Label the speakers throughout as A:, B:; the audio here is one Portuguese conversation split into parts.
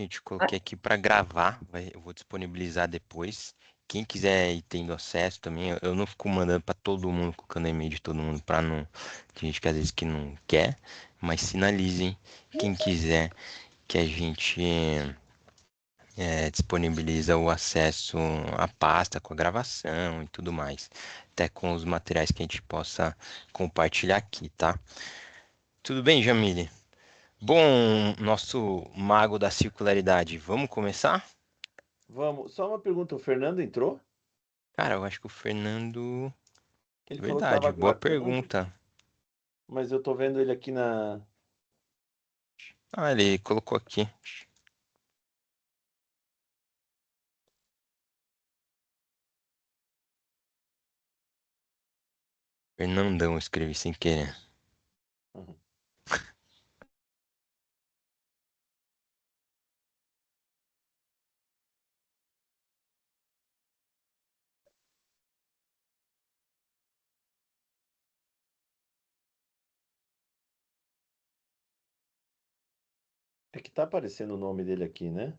A: Gente, coloquei aqui para gravar, eu vou disponibilizar depois. Quem quiser ir tendo acesso também, eu não fico mandando para todo mundo, colocando e-mail de todo mundo, para não. Tem gente que às vezes que não quer, mas sinalizem quem quiser que a gente disponibiliza o acesso à pasta com a gravação e tudo mais, até com os materiais que a gente possa compartilhar aqui, tá? Tudo bem, Jamile? Bom, nosso mago da circularidade, vamos começar?
B: Vamos, só uma pergunta, o Fernando entrou?
A: Cara, eu acho que o Fernando.
B: Ele falou que estava
A: Verdade, boa
B: aguardando,
A: pergunta.
B: mas eu tô vendo ele aqui na.
A: Ah, ele colocou aqui. Fernandão, eu escrevi sem querer.
B: Uhum. É que tá aparecendo o nome dele aqui, né?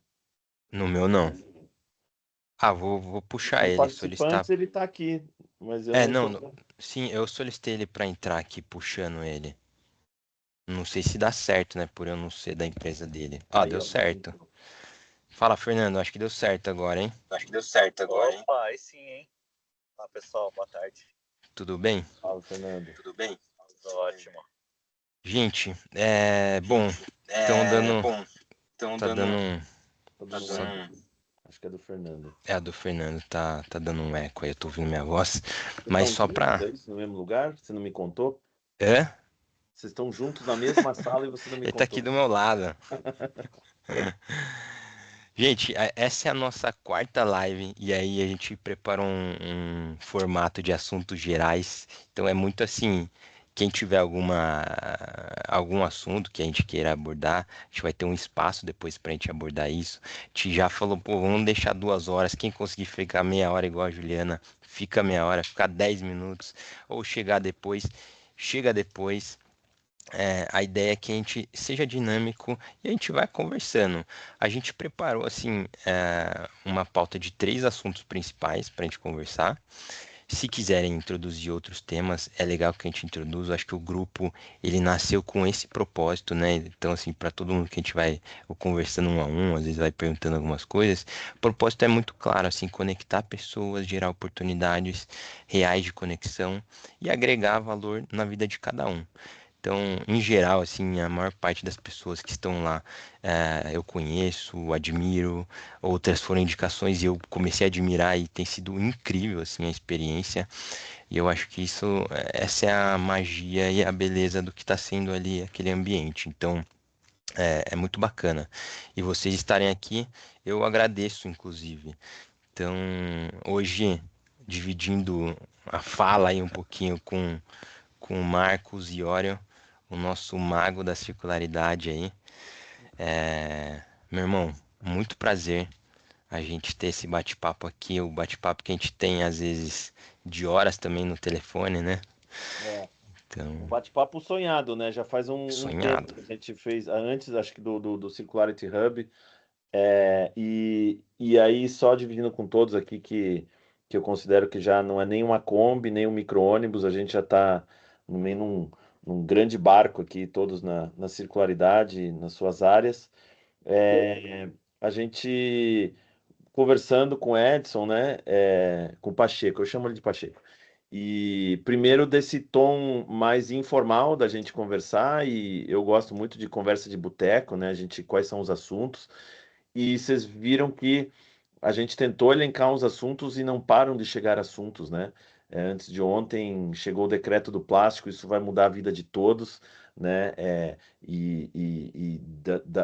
A: No meu, não. Ah, vou puxar
B: No
A: ele, solicitar.
B: participantes ele tá aqui, mas eu
A: É,
B: não
A: não,
B: tô.
A: sim, eu solicitei ele pra entrar aqui puxando ele. Não sei se dá certo, né, por eu não ser da empresa dele. Ah,
B: Aí,
A: deu
B: ó.
A: certo. Fala, Fernando, acho que deu certo agora, hein?
C: Acho que deu certo agora, hein? Opa, aí sim, hein? Olá, pessoal, boa tarde.
A: Tudo bem?
B: Fala, Fernando.
C: Tudo bem? Tudo ótimo.
A: Gente, bom,
C: Gente,
A: estão dando,
C: bom, estão
A: tá
C: dando,
A: dando,
B: Tá
C: tá
B: dando um
A: só,
B: eco
C: dando.
B: aqui. Acho que é do Fernando.
A: é a do Fernando, tá dando um eco aí, eu tô ouvindo minha voz,
B: Vocês
A: mas
B: estão
A: só
B: juntos,
A: pra,
B: é isso? No mesmo lugar? Você não me contou?
A: hã?
B: Vocês estão juntos na mesma sala e você não me
A: Ele tá aqui
B: contou.
A: do meu lado. Gente, essa é a nossa quarta live e aí a gente preparou um formato de assuntos gerais. Então é muito assim, quem tiver algum assunto que a gente queira abordar, a gente vai ter um espaço depois pra gente abordar isso. A gente já falou, pô, vamos deixar 2 horas. Quem conseguir ficar meia hora igual a Juliana, fica meia hora, ficar 10 minutos ou chegar depois, chega depois. A ideia é que a gente seja dinâmico e a gente vai conversando. A gente preparou assim uma pauta de 3 assuntos principais para a gente conversar. Se quiserem introduzir outros temas, é legal que a gente introduza. Acho que o grupo ele nasceu com esse propósito, né? Então assim, para todo mundo que a gente vai conversando um a um, às vezes vai perguntando algumas coisas. O propósito é muito claro, assim, conectar pessoas, gerar oportunidades reais de conexão e agregar valor na vida de cada um. Então, em geral, assim, a maior parte das pessoas que estão lá, eu conheço, admiro, outras foram indicações e eu comecei a admirar e tem sido incrível, assim, a experiência. E eu acho que essa é a magia e a beleza do que está sendo ali aquele ambiente. Então, é muito bacana. E vocês estarem aqui, eu agradeço, inclusive. Então, hoje, dividindo a fala aí um pouquinho com o Marcos Iório, o nosso mago da circularidade aí. Meu irmão, muito prazer a gente ter esse bate-papo aqui, o bate-papo que a gente tem às vezes de horas também no telefone, né?
B: É. Um
A: Então,
B: bate-papo sonhado, né? Já faz um tempo
A: sonhado.
B: que a gente fez, antes, acho que do Circularity Hub. E aí, só dividindo com todos aqui que eu considero que já não é nem uma Kombi, nem um micro-ônibus, a gente já está no meio num grande barco aqui, todos na circularidade, nas suas áreas. A gente conversando com o Edson, né? Com o Pacheco, eu chamo ele de Pacheco. E primeiro desse tom mais informal da gente conversar, e eu gosto muito de conversa de boteco, né? A gente, quais são os assuntos? E vocês viram que a gente tentou elencar uns assuntos e não param de chegar assuntos, né? Antes de ontem chegou o decreto do plástico, isso vai mudar a vida de todos, né? E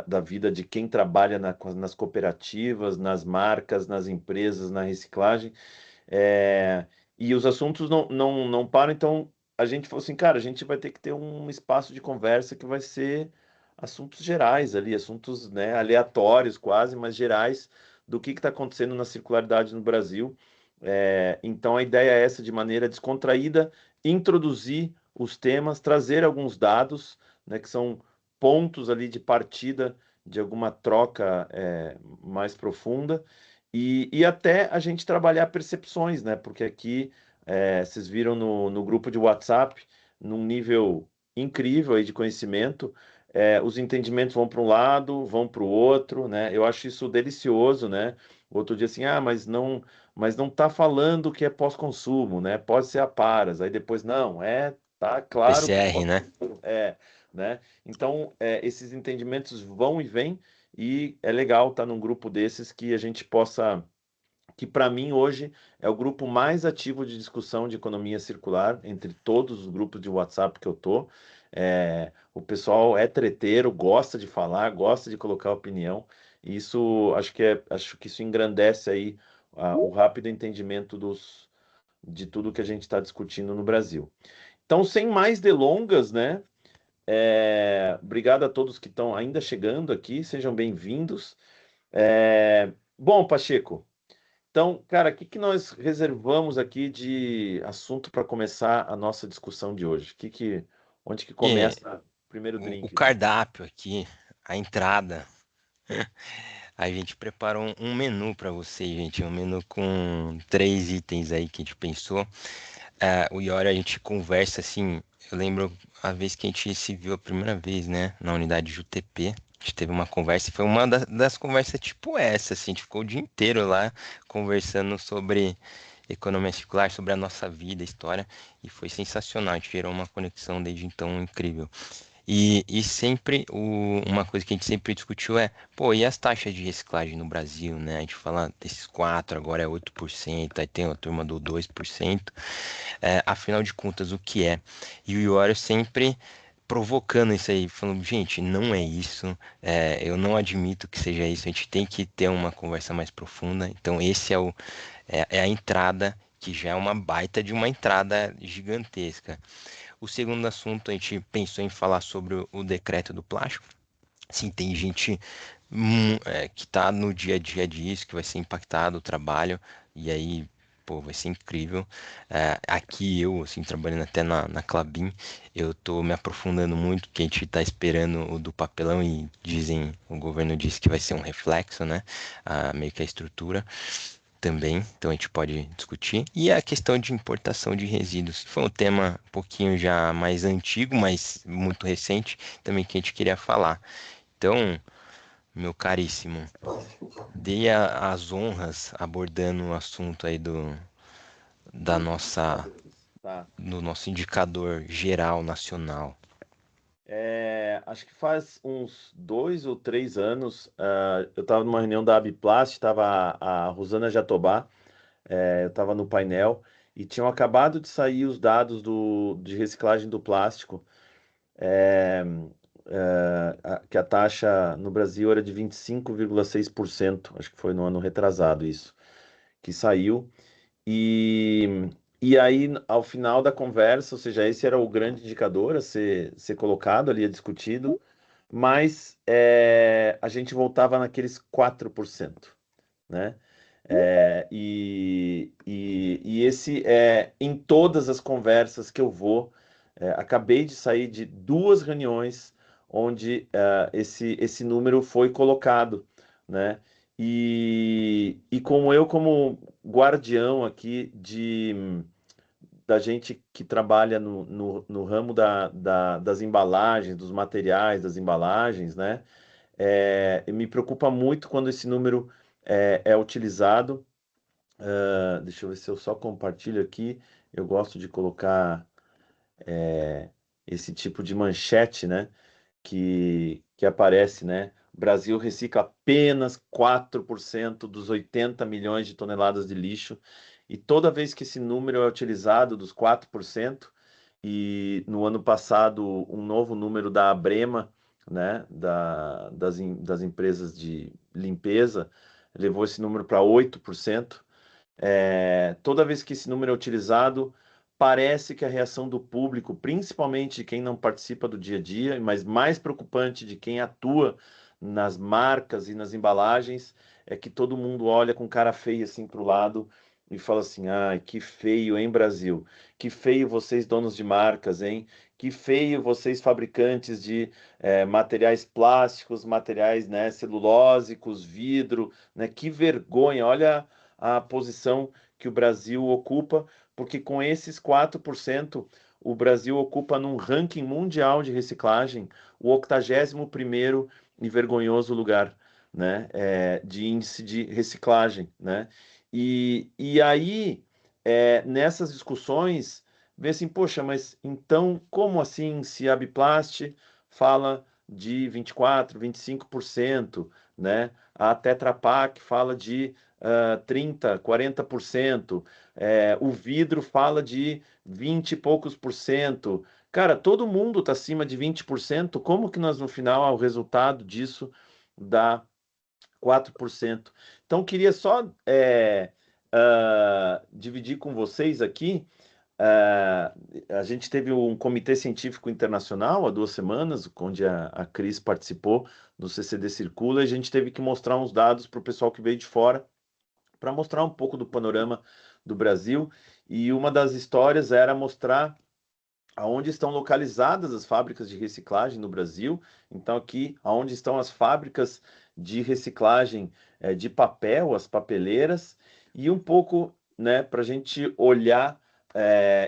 B: da vida de quem trabalha nas cooperativas, nas marcas, nas empresas, na reciclagem. É, e os assuntos não param, então a gente falou assim, cara, a gente vai ter que ter um espaço de conversa que vai ser assuntos gerais ali, assuntos, né, aleatórios quase, mas gerais do que está acontecendo na circularidade no Brasil. Então a ideia é essa, de maneira descontraída, introduzir os temas, trazer alguns dados, né, que são pontos ali de partida de alguma troca mais profunda e até a gente trabalhar percepções, né? Porque aqui vocês viram no grupo de WhatsApp, num nível incrível aí de conhecimento, os entendimentos vão para um lado, vão para o outro, né? Eu acho isso delicioso, né? Outro dia assim, mas não está falando que é pós-consumo, né? Pode ser a paras. Aí depois, não, tá claro que
A: PCR, né?
B: pós-consumo né? Então, esses entendimentos vão e vêm, e é legal estar num grupo desses que a gente possa, que para mim hoje é o grupo mais ativo de discussão de economia circular entre todos os grupos de WhatsApp que eu tô. O pessoal é treteiro, gosta de falar, gosta de colocar opinião, e isso acho que isso engrandece aí o rápido entendimento de tudo que a gente está discutindo no Brasil. Então, sem mais delongas, né? Obrigado a todos que estão ainda chegando aqui, sejam bem-vindos. Bom, Pacheco, então, cara, o que nós reservamos aqui de assunto para começar a nossa discussão de hoje? Onde que
A: E
B: começa o primeiro
A: o
B: drink aqui?
A: cardápio aqui, a entrada, a gente preparou um menu para você, gente, um menu com 3 itens aí que a gente pensou. O Iori, a gente conversa assim, eu lembro a vez que a gente se viu a primeira vez, né, na unidade de UTP. A gente teve uma conversa e foi uma das conversas tipo essa, assim, a gente ficou o dia inteiro lá conversando sobre economia circular, sobre a nossa vida, história, e foi sensacional, a gente gerou uma conexão desde então incrível. E sempre uma coisa que a gente sempre discutiu é, pô, e as taxas de reciclagem no Brasil, né? A gente fala desses 4, agora é 8%, aí tem a turma do 2%. Afinal de contas, o que é? E o Iório sempre provocando isso aí, falando, gente, não é isso, eu não admito que seja isso, a gente tem que ter uma conversa mais profunda. Então, esse é a entrada, que já é uma baita de uma entrada gigantesca. O segundo assunto, a gente pensou em falar sobre o decreto do plástico. Sim, tem gente que está no dia a dia disso, que vai ser impactado o trabalho, e aí, pô, vai ser incrível. Aqui eu, assim, trabalhando até na Klabin, eu tô me aprofundando muito, porque a gente está esperando o do papelão e o governo disse que vai ser um reflexo, né? Meio que a estrutura também, então a gente pode discutir. E a questão de importação de resíduos. Foi um tema um pouquinho já mais antigo, mas muito recente também que a gente queria falar. Então, meu caríssimo, dê as honras abordando o assunto aí da nossa,
B: Tá.
A: do nosso indicador geral nacional.
B: Acho que faz uns 2 ou 3 anos, eu estava numa reunião da Abiplast, estava a Rosana Jatobá, eu estava no painel, e tinham acabado de sair os dados de reciclagem do plástico, é, que a taxa no Brasil era de 25,6%, acho que foi no ano retrasado isso, que saiu. E, e aí, ao final da conversa, ou seja, esse era o grande indicador a ser colocado ali, a discutido, mas a gente voltava naqueles 4%, né? E esse em todas as conversas que eu vou, acabei de sair de 2 reuniões onde esse número foi colocado, né? E como eu, como guardião aqui da gente que trabalha no ramo das embalagens, dos materiais, das embalagens, né? Me preocupa muito quando esse número é utilizado. Deixa eu ver se eu só compartilho aqui. Eu gosto de colocar esse tipo de manchete, né? Que aparece, né? O Brasil recicla apenas 4% dos 80 milhões de toneladas de lixo. E toda vez que esse número é utilizado, dos 4%, e no ano passado um novo número da Abrema, né, das empresas de limpeza, levou esse número para 8%. Toda vez que esse número é utilizado, parece que a reação do público, principalmente de quem não participa do dia a dia, mas mais preocupante de quem atua nas marcas e nas embalagens, é que todo mundo olha com cara feia assim para o lado e fala assim: ai, que feio, hein, Brasil? Que feio vocês, donos de marcas, hein? Que feio vocês, fabricantes de materiais plásticos, materiais, né, celulósicos, vidro, né? Que vergonha, olha a posição que o Brasil ocupa, porque com esses 4%, o Brasil ocupa num ranking mundial de reciclagem o 81º e vergonhoso lugar, né, de índice de reciclagem, né? E aí, nessas discussões, vê assim, poxa, mas então, como assim se a Biplast fala de 24, 25%, né? A Tetra Pak fala de 30, 40%, o vidro fala de 20 e poucos por cento. Cara, todo mundo está acima de 20%, como que nós, no final, o resultado disso dá 4%? Então, queria só dividir com vocês aqui. A gente teve um comitê científico internacional há 2 semanas, onde a Cris participou do CCD Circula, e a gente teve que mostrar uns dados para o pessoal que veio de fora, para mostrar um pouco do panorama do Brasil. E uma das histórias era mostrar aonde estão localizadas as fábricas de reciclagem no Brasil. Então, aqui, aonde estão as fábricas de reciclagem de papel, as papeleiras, e um pouco, né, para a gente olhar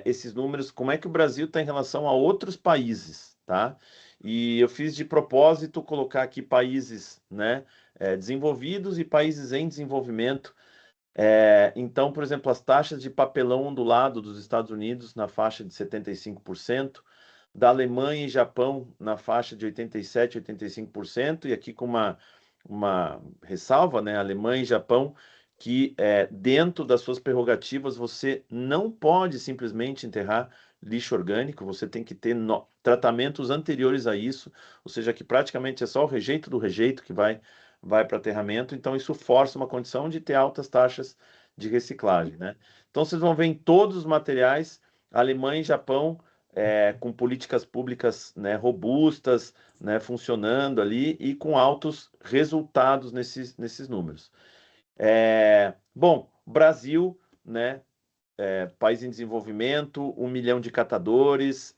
B: esses números, como é que o Brasil está em relação a outros países, tá? E eu fiz de propósito colocar aqui países, né, desenvolvidos e países em desenvolvimento. Então, por exemplo, as taxas de papelão ondulado dos Estados Unidos na faixa de 75%, da Alemanha e Japão na faixa de 87, 85%, e aqui com uma ressalva, né? Alemanha e Japão, que dentro das suas prerrogativas você não pode simplesmente enterrar lixo orgânico, você tem que ter tratamentos anteriores a isso, ou seja, que praticamente é só o rejeito do rejeito que vai para aterramento, então isso força uma condição de ter altas taxas de reciclagem, né? Então vocês vão ver em todos os materiais, Alemanha e Japão, com políticas públicas, né, robustas, né, funcionando ali e com altos resultados nesses números. Bom, Brasil, né, país em desenvolvimento, 1 milhão de catadores,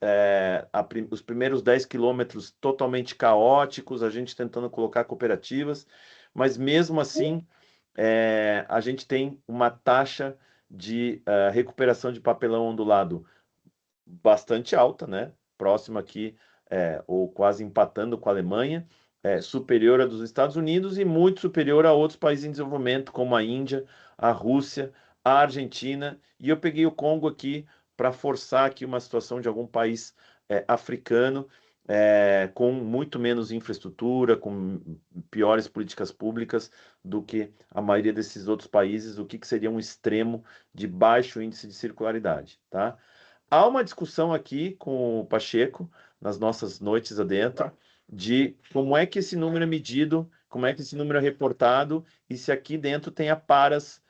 B: os primeiros 10 quilômetros totalmente caóticos, a gente tentando colocar cooperativas, mas mesmo assim a gente tem uma taxa de recuperação de papelão ondulado bastante alta, né? Próxima aqui, ou quase empatando com a Alemanha, superior à dos Estados Unidos e muito superior a outros países em desenvolvimento, como a Índia, a Rússia, a Argentina, e eu peguei o Congo aqui para forçar aqui uma situação de algum país africano, com muito menos infraestrutura, com piores políticas públicas do que a maioria desses outros países, o que seria um extremo de baixo índice de circularidade, tá? Há uma discussão aqui com o Pacheco, nas nossas noites adentro, de como é que esse número é medido, como é que esse número é reportado e se aqui dentro tem aparas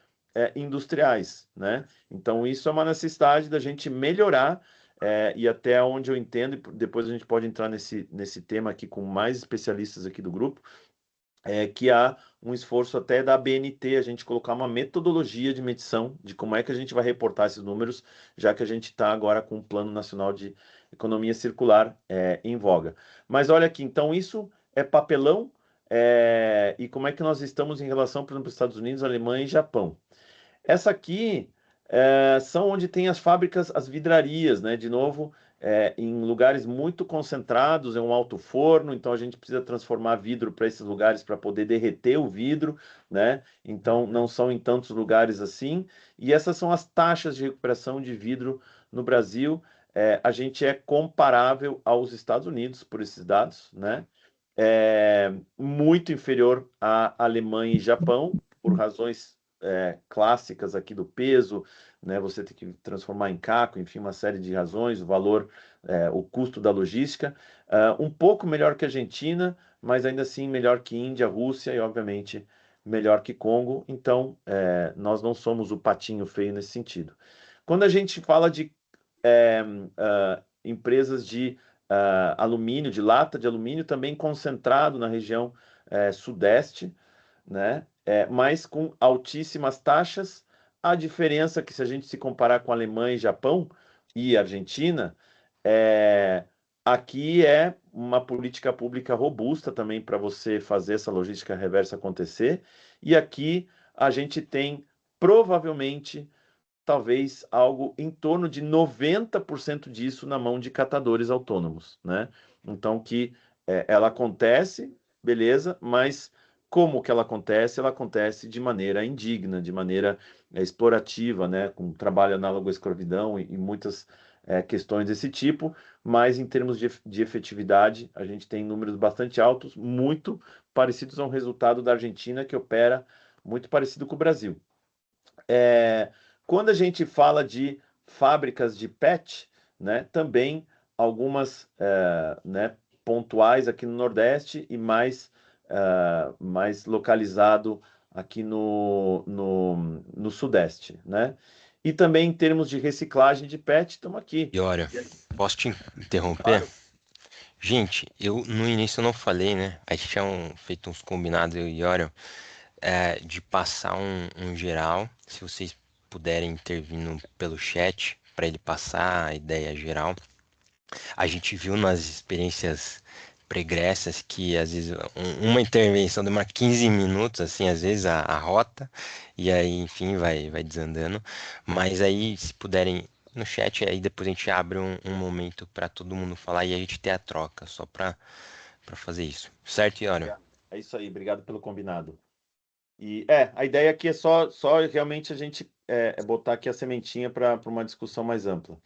B: industriais, né? Então, isso é uma necessidade da gente melhorar e até onde eu entendo, e depois a gente pode entrar nesse tema aqui com mais especialistas aqui do grupo, que há um esforço até da BNT, a gente colocar uma metodologia de medição de como é que a gente vai reportar esses números, já que a gente está agora com o Plano Nacional de Economia Circular em voga. Mas olha aqui, então isso é papelão, e como é que nós estamos em relação, por exemplo, aos Estados Unidos, Alemanha e Japão. Essa aqui são onde tem as fábricas, as vidrarias, né? De novo, em lugares muito concentrados, é um alto forno, então a gente precisa transformar vidro para esses lugares para poder derreter o vidro, né? Então não são em tantos lugares assim. E essas são as taxas de recuperação de vidro no Brasil. A gente é comparável aos Estados Unidos por esses dados, né? Muito inferior à Alemanha e Japão, por razões clássicas aqui do peso, né? Você tem que transformar em caco, enfim, uma série de razões, o valor, o custo da logística. Um pouco melhor que a Argentina, mas ainda assim melhor que Índia, Rússia e, obviamente, melhor que Congo. Então, nós não somos o patinho feio nesse sentido. Quando a gente fala de empresas de alumínio, de lata de alumínio, também concentrado na região sudeste, né? Mas com altíssimas taxas. a diferença que, se a gente se comparar com Alemanha e Japão e Argentina, aqui é uma política pública robusta também para você fazer essa logística reversa acontecer, e aqui a gente tem provavelmente talvez algo em torno de 90% disso na mão de catadores autônomos, né? Então, que ela acontece, beleza, mas como que ela acontece? Ela acontece de maneira indigna, de maneira explorativa, né? Com trabalho análogo à escravidão e muitas questões desse tipo, mas em termos de efetividade, a gente tem números bastante altos, muito parecidos ao resultado da Argentina, que opera muito parecido com o Brasil. Quando a gente fala de fábricas de PET, né, também algumas né, pontuais aqui no Nordeste e mais localizado aqui no Sudeste, né? E também em termos de reciclagem de PET, estamos aqui.
A: E olha, posso te interromper?
B: Claro.
A: Gente, eu no início eu não falei, né? A gente tinha feito uns combinados, eu e Orion, de passar um geral, se vocês puderem intervir pelo chat, para ele passar a ideia geral. A gente viu nas experiências pregressas que às vezes uma intervenção demora 15 minutos, assim, às vezes a rota, e aí, enfim, vai desandando. Mas aí, se puderem no chat, aí depois a gente abre um momento para todo mundo falar e a gente ter a troca, só para fazer isso. Certo, Iora?
B: É isso aí, obrigado pelo combinado. E a ideia aqui é só realmente a gente botar aqui a sementinha para uma discussão mais ampla.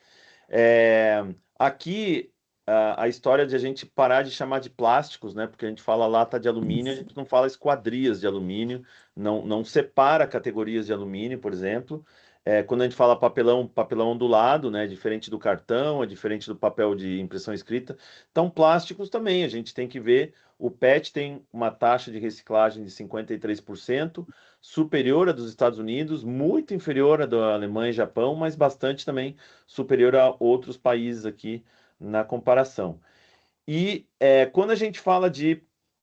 B: Aqui a história de a gente parar de chamar de plásticos, né? Porque a gente fala lata de alumínio, a gente não fala esquadrias de alumínio, não separa categorias de alumínio, por exemplo. Quando a gente fala papelão ondulado, né? Diferente do cartão, é diferente do papel de impressão escrita. Então, plásticos também, a gente tem que ver. O PET tem uma taxa de reciclagem de 53%, superior à dos Estados Unidos, muito inferior à da Alemanha e Japão, mas bastante também superior a outros países aqui na comparação. E quando a gente fala de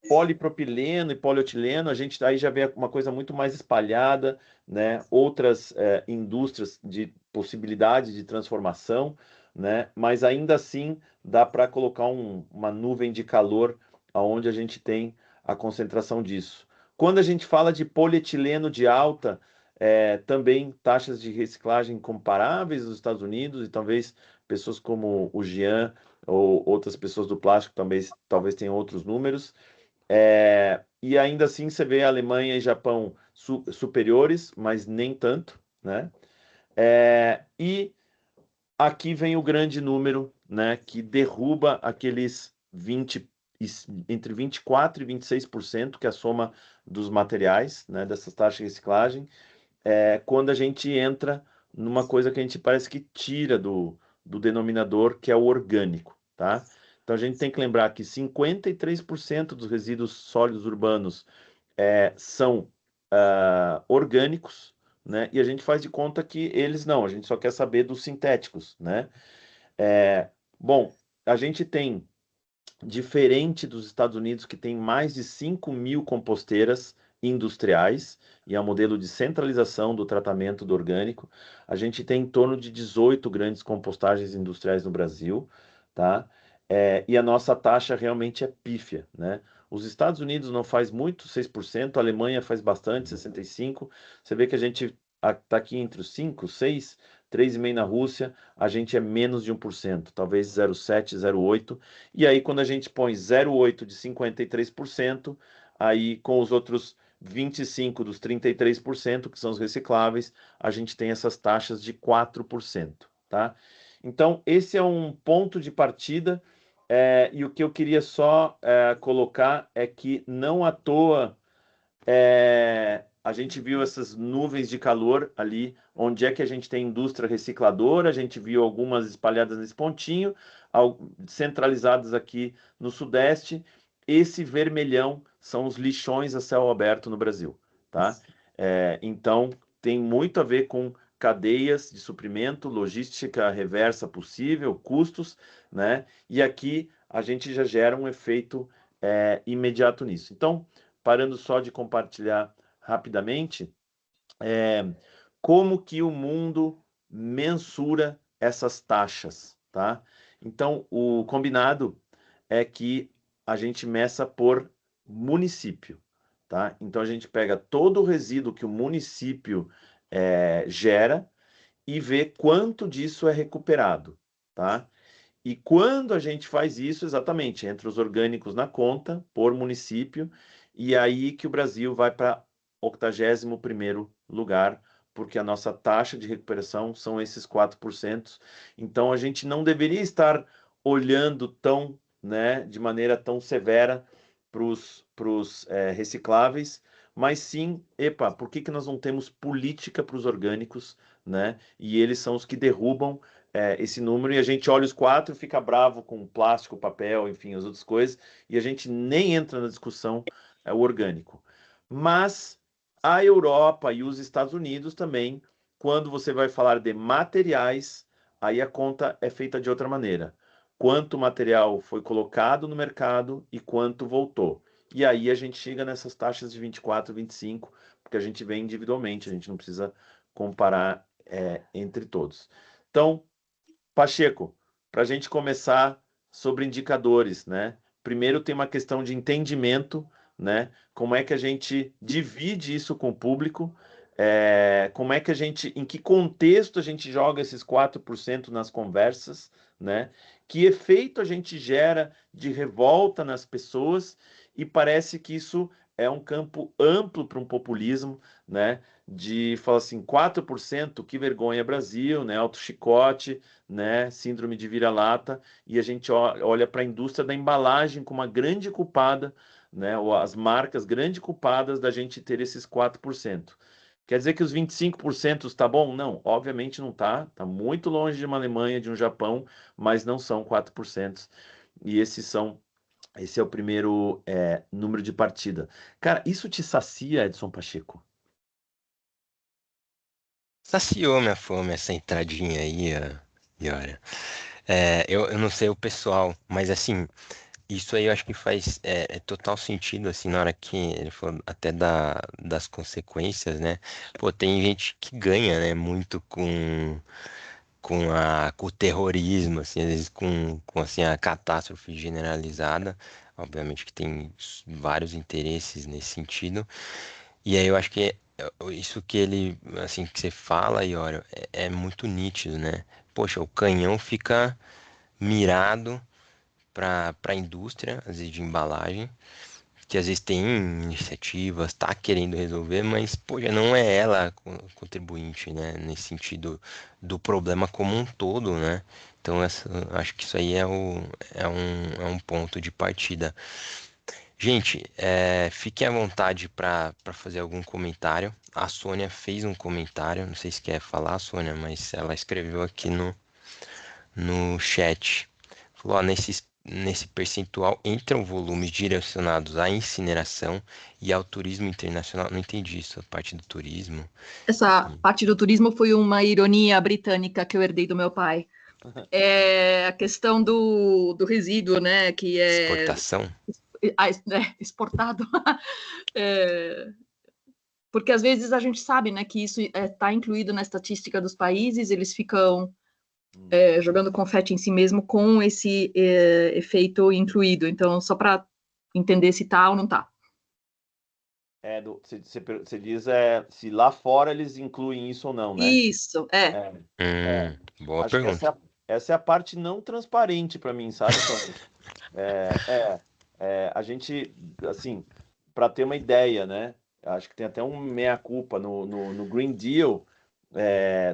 B: polipropileno e polietileno, a gente aí já vê uma coisa muito mais espalhada, né? Outras indústrias de possibilidade de transformação, né? Mas ainda assim dá para colocar uma nuvem de calor aonde a gente tem a concentração disso. Quando a gente fala de polietileno de alta, também taxas de reciclagem comparáveis nos Estados Unidos, e talvez pessoas como o Jean ou outras pessoas do plástico talvez tenham outros números. E ainda assim você vê a Alemanha e Japão superiores, mas nem tanto, né? E aqui vem o grande número, né, que derruba aqueles entre 24% e 26%, que é a soma dos materiais, né, dessas taxas de reciclagem, quando a gente entra numa coisa que a gente parece que tira do denominador, que é o orgânico, tá? Então a gente tem que lembrar que 53% dos resíduos sólidos urbanos são orgânicos, né? E a gente faz de conta que eles não, a gente só quer saber dos sintéticos, né? Bom, a gente tem, diferente dos Estados Unidos, que tem mais de 5.000 composteiras industriais, e é um modelo de centralização do tratamento do orgânico, a gente tem em torno de 18 grandes compostagens industriais no Brasil, tá? E a nossa taxa realmente é pífia, né? Os Estados Unidos não faz muito, 6%, a Alemanha faz bastante, 65%. Você vê que a gente está aqui entre os 5, 6, 3,5% na Rússia, a gente é menos de 1%, talvez 0,7, 0,8%. E aí, quando a gente põe 0,8 de 53%, aí com os outros 25 dos 33%, que são os recicláveis, a gente tem essas taxas de 4%, tá? Então, esse é um ponto de partida, e o que eu queria só colocar é que não à toa a gente viu essas nuvens de calor ali, onde é que a gente tem indústria recicladora, a gente viu algumas espalhadas nesse pontinho, centralizadas aqui no Sudeste. Esse vermelhão são os lixões a céu aberto no Brasil, tá? Então, tem muito a ver com cadeias de suprimento, logística reversa possível, custos, né? E aqui a gente já gera um efeito imediato nisso. Então, parando só de compartilhar rapidamente, como que o mundo mensura essas taxas, tá? Então, o combinado é que a gente meça por município, tá? Então, a gente pega todo o resíduo que o município gera e vê quanto disso é recuperado, tá? E quando a gente faz isso, exatamente, entra os orgânicos na conta por município, e aí que o Brasil vai para 81º lugar, porque a nossa taxa de recuperação são esses 4%. Então a gente não deveria estar olhando tão, né, de maneira tão severa para os recicláveis, mas sim, epa, por que que nós não temos política para os orgânicos, né? E eles são os que derrubam esse número, e a gente olha os 4 e fica bravo com plástico, papel, enfim, as outras coisas, e a gente nem entra na discussão o orgânico. Mas a Europa e os Estados Unidos também, quando você vai falar de materiais, aí a conta é feita de outra maneira. Quanto material foi colocado no mercado e quanto voltou. E aí a gente chega nessas taxas de 24, 25, porque a gente vê individualmente, a gente não precisa comparar entre todos. Então, Pacheco, para a gente começar sobre indicadores, né? Primeiro tem uma questão de entendimento, né? Como é que a gente divide isso com o público? Como é que a gente, em que contexto a gente joga esses 4% nas conversas, né? Que efeito a gente gera de revolta nas pessoas? E parece que isso é um campo amplo para um populismo, né? De falar assim, 4%, que vergonha Brasil, né? Alto chicote, né? Síndrome de vira-lata, e a gente olha para a indústria da embalagem como uma grande culpada, né? Ou as marcas grandes culpadas da gente ter esses 4%. Quer dizer que os 25% está bom? Não, obviamente não está. Está muito longe de uma Alemanha, de um Japão, mas não são 4%. E esse é o primeiro número de partida. Cara, isso te sacia, Edson Pacheco?
A: Saciou minha fome essa entradinha aí, ó, Iora. Eu não sei o pessoal, mas assim, isso aí eu acho que faz total sentido, assim, na hora que ele falou até das consequências, né? Pô, tem gente que ganha, né, muito com o terrorismo, assim, às vezes com assim, a catástrofe generalizada. Obviamente que tem vários interesses nesse sentido. E aí eu acho que isso que ele, assim, que você fala, Iora, é muito nítido, né? Poxa, o canhão fica mirado para a indústria, às vezes de embalagem, que às vezes tem iniciativas, está querendo resolver, mas pô, já não é ela a contribuinte, né? Nesse sentido do problema como um todo, né? Então acho que isso aí é um ponto de partida. Gente, fiquem à vontade para fazer algum comentário. A Sônia fez um comentário, não sei se quer falar, Sônia, mas ela escreveu aqui no chat. Falou, ó, nesse percentual entram volumes direcionados à incineração e ao turismo internacional. Não entendi isso, a parte do turismo.
D: Essa parte do turismo foi uma ironia britânica que eu herdei do meu pai. É a questão do resíduo, né, que é
A: Exportação?
D: exportado. É, porque às vezes a gente sabe, né, que isso está incluído na estatística dos países, eles ficam jogando confete em si mesmo com esse efeito incluído. Então, só para entender se tá ou não tá.
B: Você diz se lá fora eles incluem isso ou não, né?
D: Isso,
A: Boa
B: Acho que
A: pergunta.
B: essa é a parte não transparente para mim, sabe, Tony? A gente, assim, para ter uma ideia, né? Acho que tem até um meia-culpa no Green Deal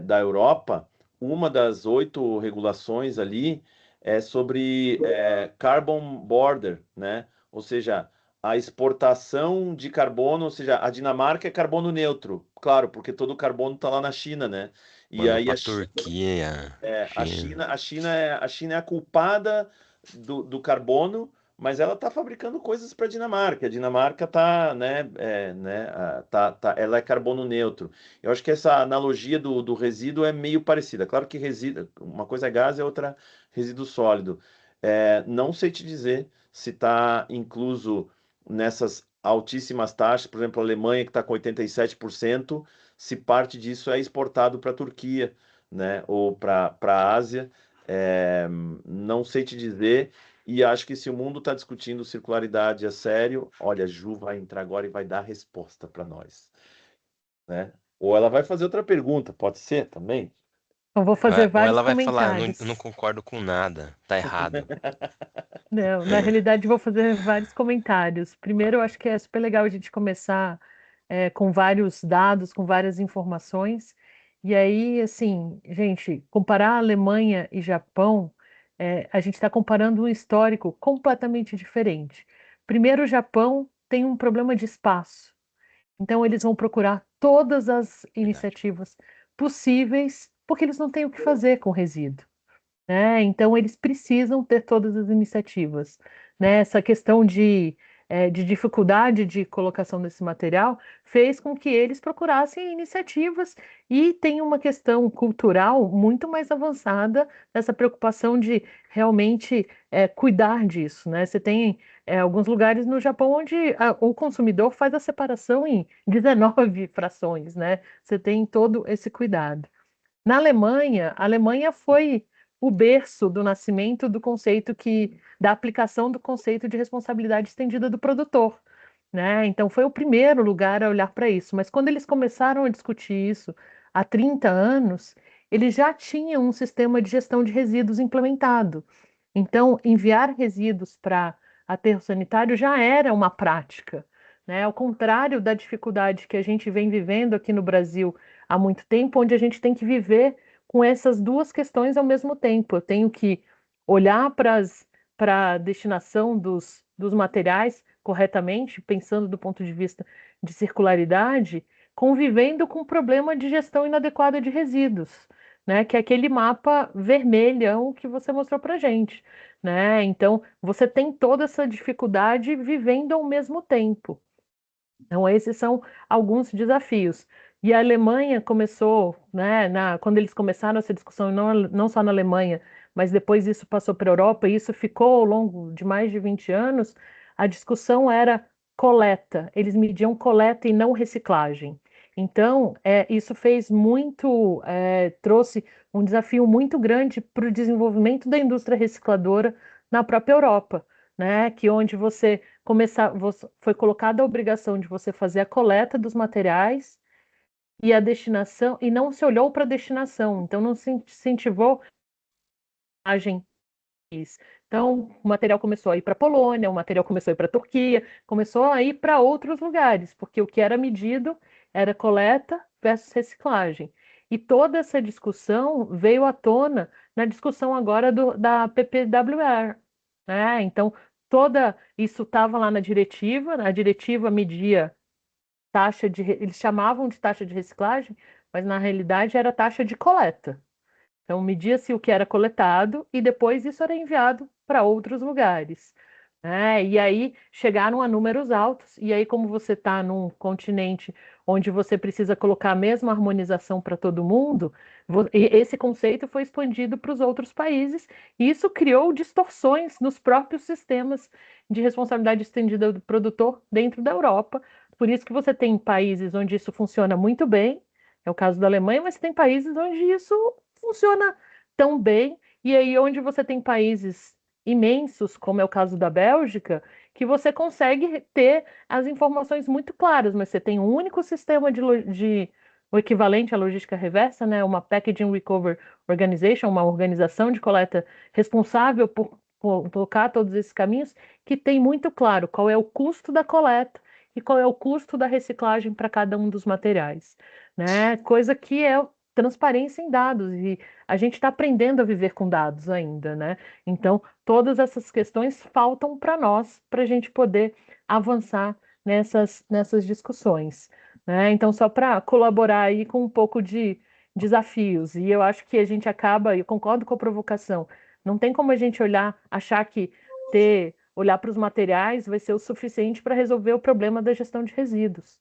B: da Europa. Uma das 8 regulações ali é sobre carbon border, né? Ou seja, a exportação de carbono, ou seja, a Dinamarca é carbono neutro, claro, porque todo o carbono está lá na China, né? E
A: Mandou
B: aí
A: pra
B: a China,
A: Turquia,
B: a
A: China.
B: China, a China é a culpada do carbono, mas ela está fabricando coisas para a Dinamarca. A Dinamarca está, ela é carbono neutro. Eu acho que essa analogia do resíduo é meio parecida. Claro que resíduo, uma coisa é gás e outra resíduo sólido. Não sei te dizer se está incluso nessas altíssimas taxas, por exemplo, a Alemanha, que está com 87%, se parte disso é exportado para a Turquia, né? Ou para a Ásia. Não sei te dizer, e acho que se o mundo está discutindo circularidade a sério, olha, a Ju vai entrar agora e vai dar a resposta para nós, né? Ou ela vai fazer outra pergunta, pode ser também?
E: Eu vou fazer
A: Ou
E: vários
A: ela vai falar, eu não
E: comentários.
A: concordo com nada, tá errado.
E: Não, na realidade, vou fazer vários comentários. Primeiro, eu acho que é super legal a gente começar com vários dados, com várias informações. E aí, assim, gente, comparar Alemanha e Japão, a gente está comparando um histórico completamente diferente. Primeiro, o Japão tem um problema de espaço. Então, eles vão procurar todas as
A: Verdade.
E: iniciativas possíveis, porque eles não têm o que fazer com resíduo, né? Então, eles precisam ter todas as iniciativas, né? Essa questão de dificuldade de colocação desse material fez com que eles procurassem iniciativas e tem uma questão cultural muito mais avançada nessa preocupação de realmente cuidar disso, né? Você tem alguns lugares no Japão onde o consumidor faz a separação em 19 frações, né? Você tem todo esse cuidado. Na Alemanha, a Alemanha foi o berço do nascimento do conceito da aplicação do conceito de responsabilidade estendida do produtor, né? Então foi o primeiro lugar a olhar para isso. Mas quando eles começaram a discutir isso há 30 anos, eles já tinham um sistema de gestão de resíduos implementado. Então, enviar resíduos para aterro sanitário já era uma prática, né? Ao contrário da dificuldade que a gente vem vivendo aqui no Brasil há muito tempo, onde a gente tem que viver com essas duas questões ao mesmo tempo. Eu tenho que olhar para a destinação dos materiais corretamente, pensando do ponto de vista de circularidade, convivendo com o problema de gestão inadequada de resíduos, né? Que é aquele mapa vermelhão que você mostrou para gente, né? Então, você tem toda essa dificuldade vivendo ao mesmo tempo. Então, esses são alguns desafios. E a Alemanha começou, né, quando eles começaram essa discussão, não só na Alemanha, mas depois isso passou para a Europa, e isso ficou ao longo de mais de 20 anos, a discussão era coleta. Eles mediam coleta e não reciclagem. Então, isso trouxe um desafio muito grande para o desenvolvimento da indústria recicladora na própria Europa, né, que onde foi colocada a obrigação de você fazer a coleta dos materiais e a destinação, e não se olhou para a destinação, então não se incentivou a gente. Então, o material começou a ir para a Polônia, o material começou a ir para a Turquia, começou a ir para outros lugares, porque o que era medido era coleta versus reciclagem. E toda essa discussão veio à tona na discussão agora da PPWR, né? Então, toda isso estava lá na diretiva, a diretiva media eles chamavam de taxa de reciclagem, mas na realidade era taxa de coleta. Então, media-se o que era coletado e depois isso era enviado para outros lugares, né? E aí chegaram a números altos. E aí, como você está num continente onde você precisa colocar a mesma harmonização para todo mundo, esse conceito foi expandido para os outros países. E isso criou distorções nos próprios sistemas de responsabilidade estendida do produtor dentro da Europa. Por isso que você tem países onde isso funciona muito bem, é o caso da Alemanha, mas tem países onde isso funciona tão bem, e aí onde você tem países imensos, como é o caso da Bélgica, que você consegue ter as informações muito claras, mas você tem um único sistema o equivalente à logística reversa, né? Uma Packaging Recovery Organization, uma organização de coleta responsável por colocar todos esses caminhos, que tem muito claro qual é o custo da coleta e qual é o custo da reciclagem para cada um dos materiais, né? Coisa que é transparência em dados, e a gente está aprendendo a viver com dados ainda, né? Então, todas essas questões faltam para nós, para a gente poder avançar nessas discussões, né? Então, só para colaborar aí com um pouco de desafios, e eu acho que a gente acaba, eu concordo com a provocação, não tem como a gente achar que olhar para os materiais vai ser o suficiente para resolver o problema da gestão de resíduos,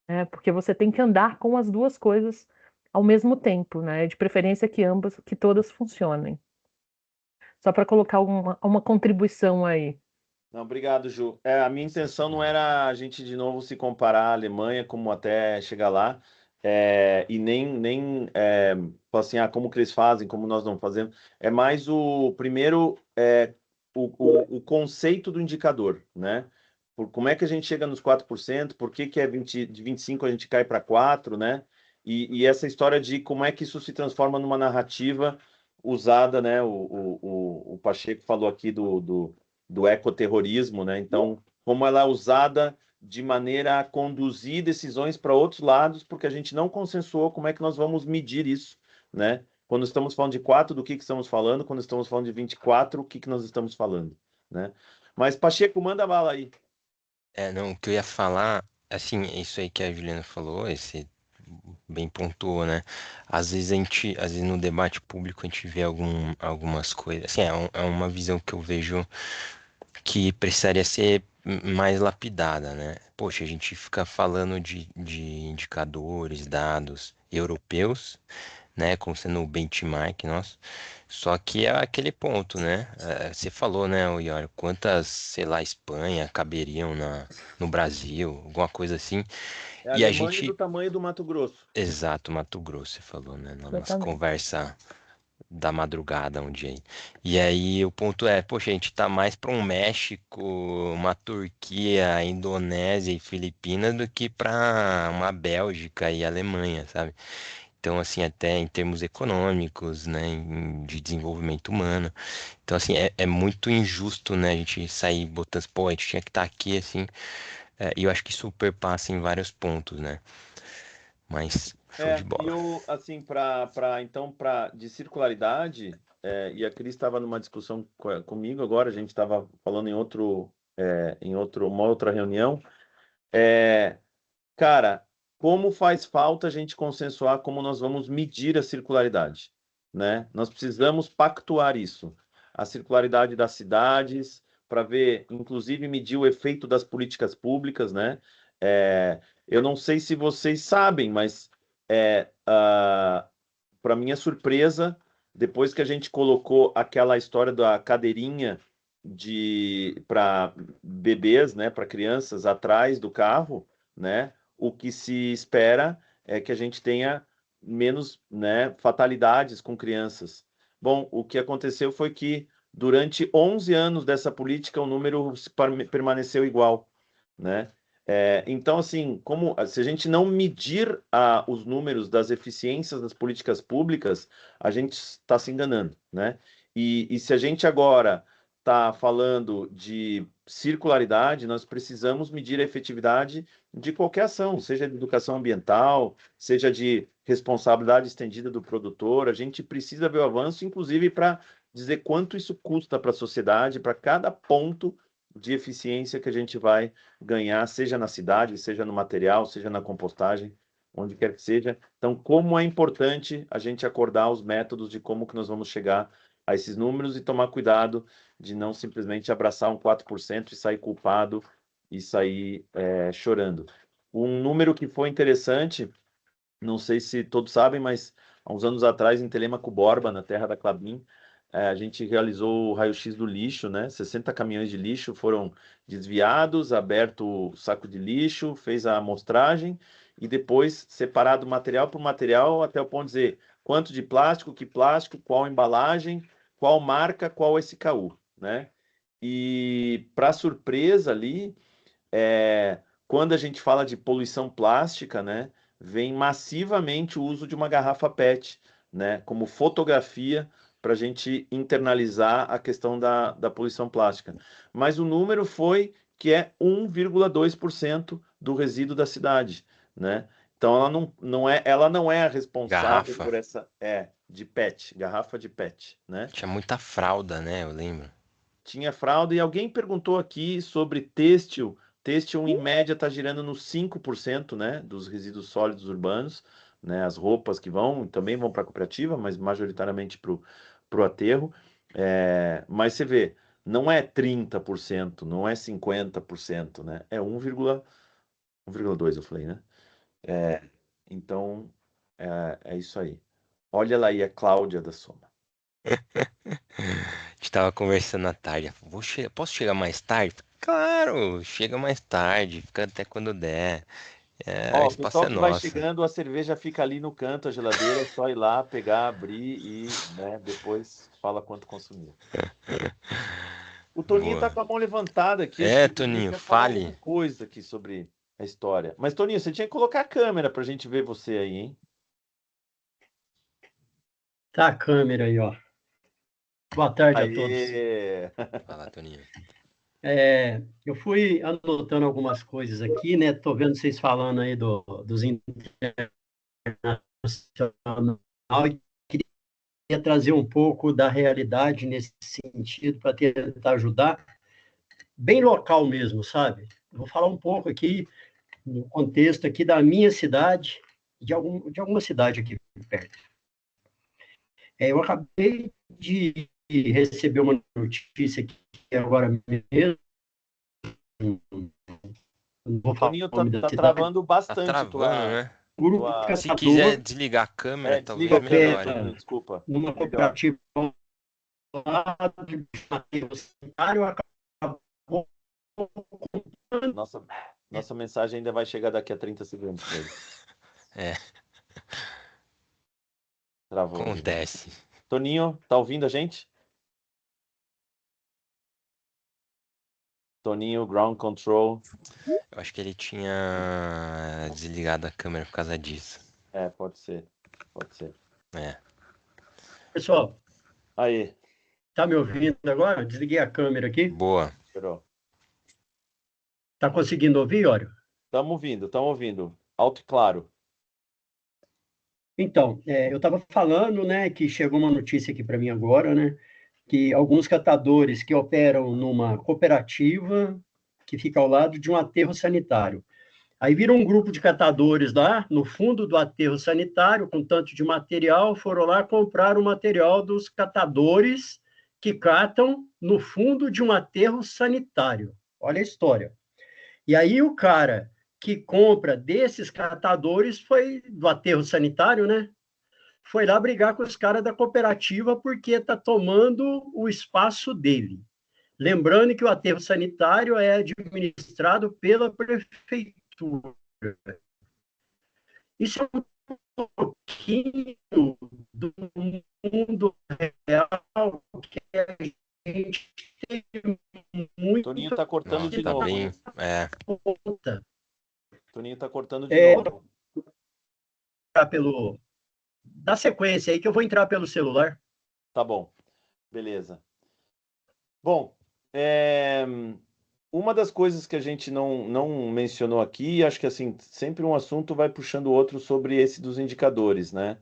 E: né? Porque você tem que andar com as duas coisas ao mesmo tempo, né? De preferência que todas funcionem. Só para colocar uma contribuição aí.
B: Não, obrigado, Ju. A minha intenção não era a gente de novo se comparar à Alemanha, como até chegar lá, e nem falar assim, como que eles fazem, como nós não fazemos. É mais primeiro, o conceito do indicador, né? Como é que a gente chega nos 4%, por que que de 25 a gente cai para 4%, né? E essa história de como é que isso se transforma numa narrativa usada, né? O Pacheco falou aqui do ecoterrorismo, né? Então, como ela é usada de maneira a conduzir decisões para outros lados, porque a gente não consensuou como é que nós vamos medir isso, né? Quando estamos falando de 4, do que estamos falando? Quando estamos falando de 24, o que nós estamos falando, né? Mas, Pacheco, manda bala aí.
A: Não, o que eu ia falar, assim, isso aí que a Juliana falou, esse bem pontuou, né? Às vezes no debate público a gente vê algumas coisas, assim, é uma visão que eu vejo que precisaria ser mais lapidada, né? Poxa, a gente fica falando de indicadores, dados europeus, né, como sendo o benchmark nosso. Só que é aquele ponto, né? Você falou, né, Iori, quantas, sei lá, Espanha caberiam no Brasil, alguma coisa assim.
B: É a
A: E a
B: Alemanha do
A: gente,
B: tamanho do Mato Grosso.
A: exato, Mato Grosso, você falou, né, na nossa
E: Exatamente.
A: conversa da madrugada um dia aí. E aí o ponto é, poxa, a gente tá mais para um México, uma Turquia, Indonésia e Filipinas do que para uma Bélgica e Alemanha, sabe? Então, assim, até em termos econômicos, né, de desenvolvimento humano. Então, assim, é muito injusto, né, a gente sair botando, pô, a gente tinha que estar aqui, assim, e eu acho que isso perpassa em vários pontos, né? Mas, show de
B: E
A: bola.
B: eu, assim, de circularidade, e a Cris estava numa discussão comigo agora, a gente estava falando uma outra reunião. Cara, como faz falta a gente consensuar como nós vamos medir a circularidade, né? Nós precisamos pactuar isso. A circularidade das cidades, para ver, inclusive, medir o efeito das políticas públicas, né? Eu não sei se vocês sabem, mas para minha surpresa, depois que a gente colocou aquela história da cadeirinha para bebês, né, para crianças atrás do carro, né? O que se espera é que a gente tenha menos, né, fatalidades com crianças. Bom, o que aconteceu foi que durante 11 anos dessa política o número permaneceu igual, né? Então, assim, se a gente não medir os números das eficiências das políticas públicas, a gente está se enganando, né? E se a gente agora está falando de circularidade, nós precisamos medir a efetividade de qualquer ação, seja de educação ambiental, seja de responsabilidade estendida do produtor. A gente precisa ver o avanço, inclusive para dizer quanto isso custa para a sociedade, para cada ponto de eficiência que a gente vai ganhar, seja na cidade, seja no material, seja na compostagem, onde quer que seja. Então, como é importante a gente acordar os métodos de como que nós vamos chegar a esses números e tomar cuidado de não simplesmente abraçar um 4% e sair culpado e sair chorando. Um número que foi interessante, não sei se todos sabem, mas há uns anos atrás, em Telêmaco Borba, na terra da Klabin, a gente realizou o raio-x do lixo, né? 60 caminhões de lixo foram desviados, aberto o saco de lixo, fez a amostragem e depois separado material por material até o ponto de dizer quanto de plástico, que plástico, qual embalagem, qual marca, qual SKU, né? E para surpresa ali, quando a gente fala de poluição plástica, né, vem massivamente o uso de uma garrafa PET, né, como fotografia para a gente internalizar a questão da poluição plástica. Mas o número foi que é 1,2% do resíduo da cidade, né? Então ela não é a responsável
A: Garrafa.
B: por essa de PET, garrafa de PET, né?
A: Tinha muita fralda, né? Eu lembro.
B: Tinha fralda, e alguém perguntou aqui sobre têxtil. Têxtil, em média, está girando nos 5%, né, dos resíduos sólidos urbanos, né, as roupas que também vão para a cooperativa, mas majoritariamente para o aterro. Mas você vê, não é 30%, não é 50%, né, é 1,2, eu falei, né? Então, é isso aí. Olha lá aí a Cláudia da Soma.
A: gente tava conversando à tarde. Ela falou, posso chegar mais tarde? Claro, chega mais tarde, fica até quando der. É, o
B: Ó, o
A: espaço
B: pessoal
A: é
B: que vai
A: nosso.
B: chegando, a cerveja fica ali no canto, a geladeira, é só ir lá, pegar, abrir e, né, depois fala quanto consumiu. O Toninho tá
A: Boa.
B: com a mão levantada aqui, acho que
A: É,
B: ele
A: Toninho,
B: quer falar alguma
A: fale.
B: coisa aqui sobre a história. Mas, Toninho, você tinha que colocar a câmera pra gente ver você aí, hein?
F: Tá a câmera aí, ó. Boa tarde a todos.
B: Aê!
A: Fala, Toninho.
F: Eu fui anotando algumas coisas aqui, né? Tô vendo vocês falando aí dos internacional e queria trazer um pouco da realidade nesse sentido para tentar ajudar, bem local mesmo, sabe? Vou falar um pouco aqui no contexto aqui da minha cidade, de alguma cidade aqui perto. Eu acabei de receber uma notícia aqui agora mesmo, não vou falar
B: Toninho
F: o nome da
B: tá
F: cidade,
B: travando
A: Tá
B: bastante
A: travando, né?
F: um grupo de
B: tua...
A: Se quiser
F: caçador
A: desligar a câmera,
B: Desliga
A: talvez
B: a câmera,
A: melhore.
B: Toninho, desculpa.
F: numa
B: Melhor.
F: cooperativa lá de Mateus Sanitário, acabou
B: Nossa mensagem ainda vai chegar daqui a 30 segundos pra ele.
A: É,
B: Travou ali.
A: acontece.
B: Toninho, tá ouvindo a gente? Toninho, ground control.
A: Eu acho que ele tinha desligado a câmera por causa disso.
B: É, pode ser. Pode ser.
A: É.
F: Pessoal,
B: Aí,
F: tá me ouvindo agora? Eu desliguei a câmera aqui.
A: Boa.
B: esperou.
F: Tá conseguindo ouvir, Ório?
B: Estamos ouvindo. Alto e claro.
F: Então, eu estava falando, né, que chegou uma notícia aqui para mim agora, né, que alguns catadores que operam numa cooperativa que fica ao lado de um aterro sanitário. Aí viram um grupo de catadores lá no fundo do aterro sanitário, com tanto de material, foram lá comprar o material dos catadores que catam no fundo de um aterro sanitário. Olha a história. E aí o cara que compra desses catadores foi do aterro sanitário, né? Foi lá brigar com os caras da cooperativa porque está tomando o espaço dele. Lembrando que o aterro sanitário é administrado pela prefeitura. Isso é um pouquinho do mundo real que a gente tem muito
B: Toninho tá cortando
A: Nossa,
B: de
A: tá
B: novo.
A: bem. É.
F: conta.
B: Toninho tá cortando de novo.
F: Pelo... Dá sequência aí que eu vou entrar pelo celular.
B: Tá bom. Beleza. Bom, uma das coisas que a gente não mencionou aqui, acho que assim, sempre um assunto vai puxando o outro sobre esse dos indicadores, né?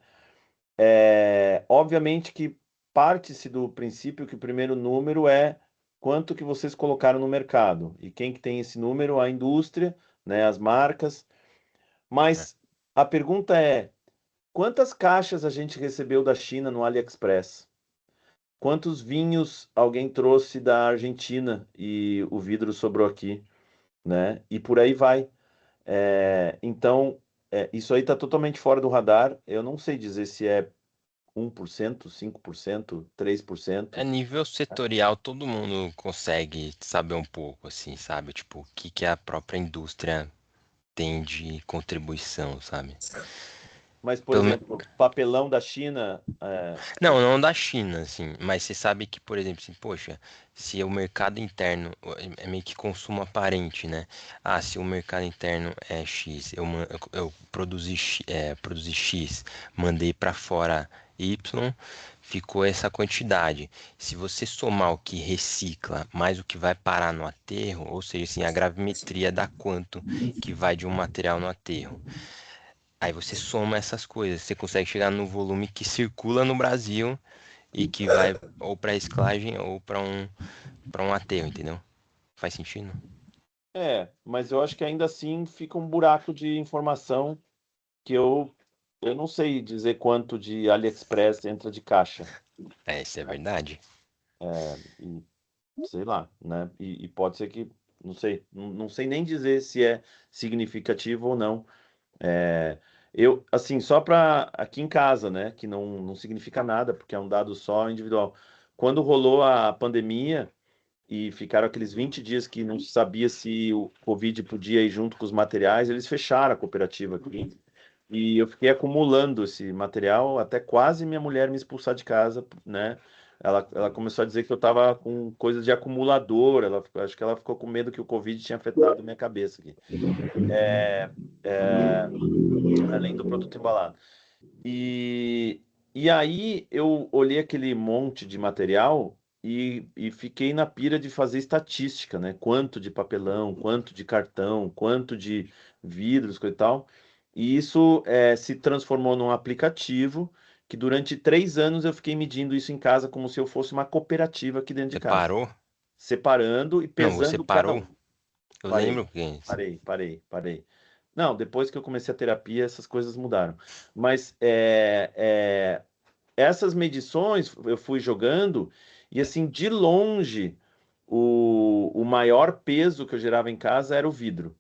B: Obviamente que parte-se do princípio que o primeiro número é quanto que vocês colocaram no mercado. E quem que tem esse número? A indústria, né, as marcas. Mas a pergunta é, quantas caixas a gente recebeu da China no AliExpress? Quantos vinhos alguém trouxe da Argentina e o vidro sobrou aqui, né? E por aí vai. Então, isso aí está totalmente fora do radar. Eu não sei dizer se é 1%, 5%, 3%.
A: É nível setorial, todo mundo consegue saber um pouco, assim, sabe? Tipo, o que que a própria indústria tem de contribuição, sabe?
B: Mas, por
A: Pelo,
B: exemplo, papelão da China.
A: não da China, assim, mas você sabe que, por exemplo, assim, poxa, se o mercado interno é meio que consumo aparente, né? Ah, se o mercado interno é X, eu produzi X, mandei para fora Y, ficou essa quantidade. Se você somar o que recicla mais o que vai parar no aterro, ou seja, assim, a gravimetria dá quanto que vai de um material no aterro. Aí você soma essas coisas, você consegue chegar no volume que circula no Brasil e que vai ou para reciclagem ou para um aterro, entendeu? Faz sentido?
B: Mas eu acho que ainda assim fica um buraco de informação que eu não sei dizer quanto de AliExpress entra de caixa.
A: Isso é verdade.
B: E, sei lá, né? E pode ser que, não sei, não sei nem dizer se é significativo ou não. Assim, só para aqui em casa, né? Que não significa nada, porque é um dado só individual. quando rolou a pandemia e ficaram aqueles 20 dias que não se sabia se o Covid podia ir junto com os materiais, eles fecharam a cooperativa aqui. E eu fiquei acumulando esse material até quase minha mulher me expulsar de casa, né? Ela começou a dizer que eu estava com coisa de acumulador, acho que ela ficou com medo que o Covid tinha afetado minha cabeça aqui. Além do produto embalado. E aí eu olhei aquele monte de material e fiquei na pira de fazer estatística, né? Quanto de papelão, quanto de cartão, quanto de vidros, coisa e tal. E isso se transformou num aplicativo que durante 3 anos eu fiquei medindo isso em casa como se eu fosse uma cooperativa aqui dentro de
A: Você
B: casa.
A: parou?
B: Separando e
A: Não, você
B: pesando cada
A: parou?
B: um.
A: Eu
B: Parei,
A: lembro que
B: parei. Não, depois que eu comecei a terapia, essas coisas mudaram. Mas essas medições eu fui jogando e, assim, de longe, o maior peso que eu gerava em casa era o vidro.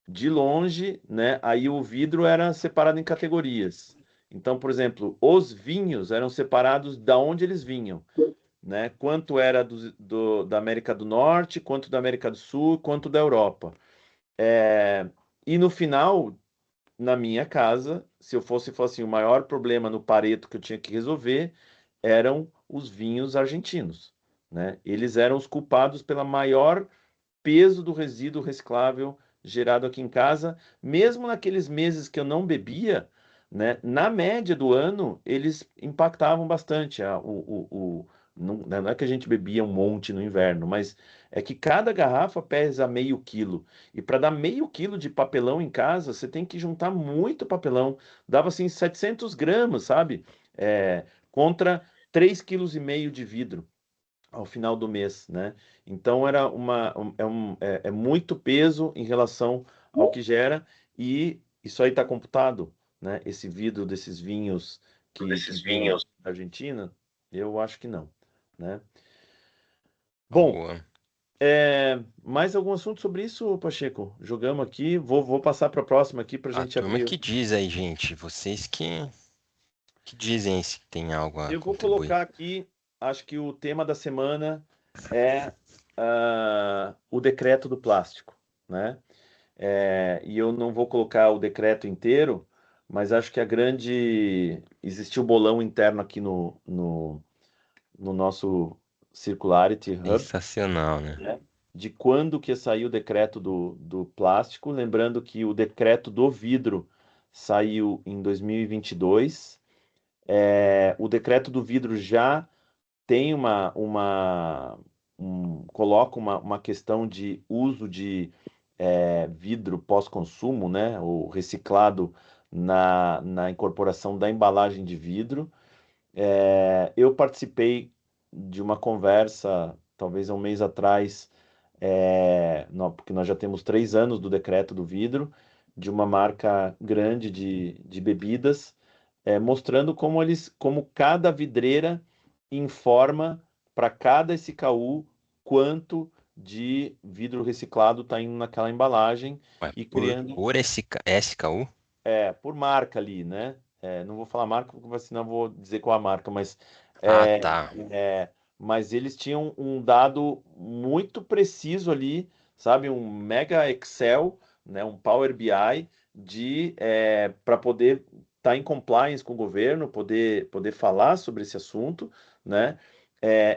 B: De longe, né? Aí o vidro era separado em categorias. Então, por exemplo, os vinhos eram separados da onde eles vinham, né? Quanto era da América do Norte, quanto da América do Sul, quanto da Europa. E no final, na minha casa, se eu fosse falar assim, o maior problema no Pareto que eu tinha que resolver eram os vinhos argentinos, né? Eles eram os culpados pela maior peso do resíduo reciclável gerado aqui em casa, mesmo naqueles meses que eu não bebia, né? Na média do ano, eles impactavam bastante. Não é que a gente bebia um monte no inverno, mas é que cada garrafa pesa meio quilo. E para dar meio quilo de papelão em casa, você tem que juntar muito papelão. Dava assim 700 gramas, sabe? Contra 3,5 kg de vidro ao final do mês, né? Então era muito peso em relação ao que gera, e isso aí está computado, né? Esse vidro desses vinhos que vinham da Argentina, eu acho que não, né? Bom,
A: boa.
B: mais algum assunto sobre isso, Pacheco? Jogamos aqui, vou passar para a próxima aqui para a
A: A
B: gente
A: turma
B: abrir.
A: que diz aí, gente. Vocês que dizem se tem algo a
B: Eu vou
A: contribuir.
B: colocar aqui, acho que o tema da semana é o decreto do plástico, né? E eu não vou colocar o decreto inteiro, mas acho que existiu bolão interno aqui no nosso Circularity Hub,
A: Sensacional, né?
B: né? De quando que ia sair o decreto do plástico. Lembrando que o decreto do vidro saiu em 2022. O decreto do vidro já tem coloca uma questão de uso de vidro pós-consumo, né, ou reciclado na incorporação da embalagem de vidro. Eu participei de uma conversa, talvez há um mês atrás, porque nós já temos 3 anos do decreto do vidro, de uma marca grande de bebidas, mostrando como cada vidreira informa para cada SKU quanto de vidro reciclado está indo naquela embalagem
A: Ué,
B: e
A: por,
B: criando
A: por SKU?
B: por marca ali, né? Não vou falar marca porque senão eu vou dizer qual a marca, mas
A: Ah, tá.
B: mas eles tinham um dado muito preciso ali, sabe? Um mega Excel, né? Um Power BI para poder estar em compliance com o governo, poder falar sobre esse assunto, né?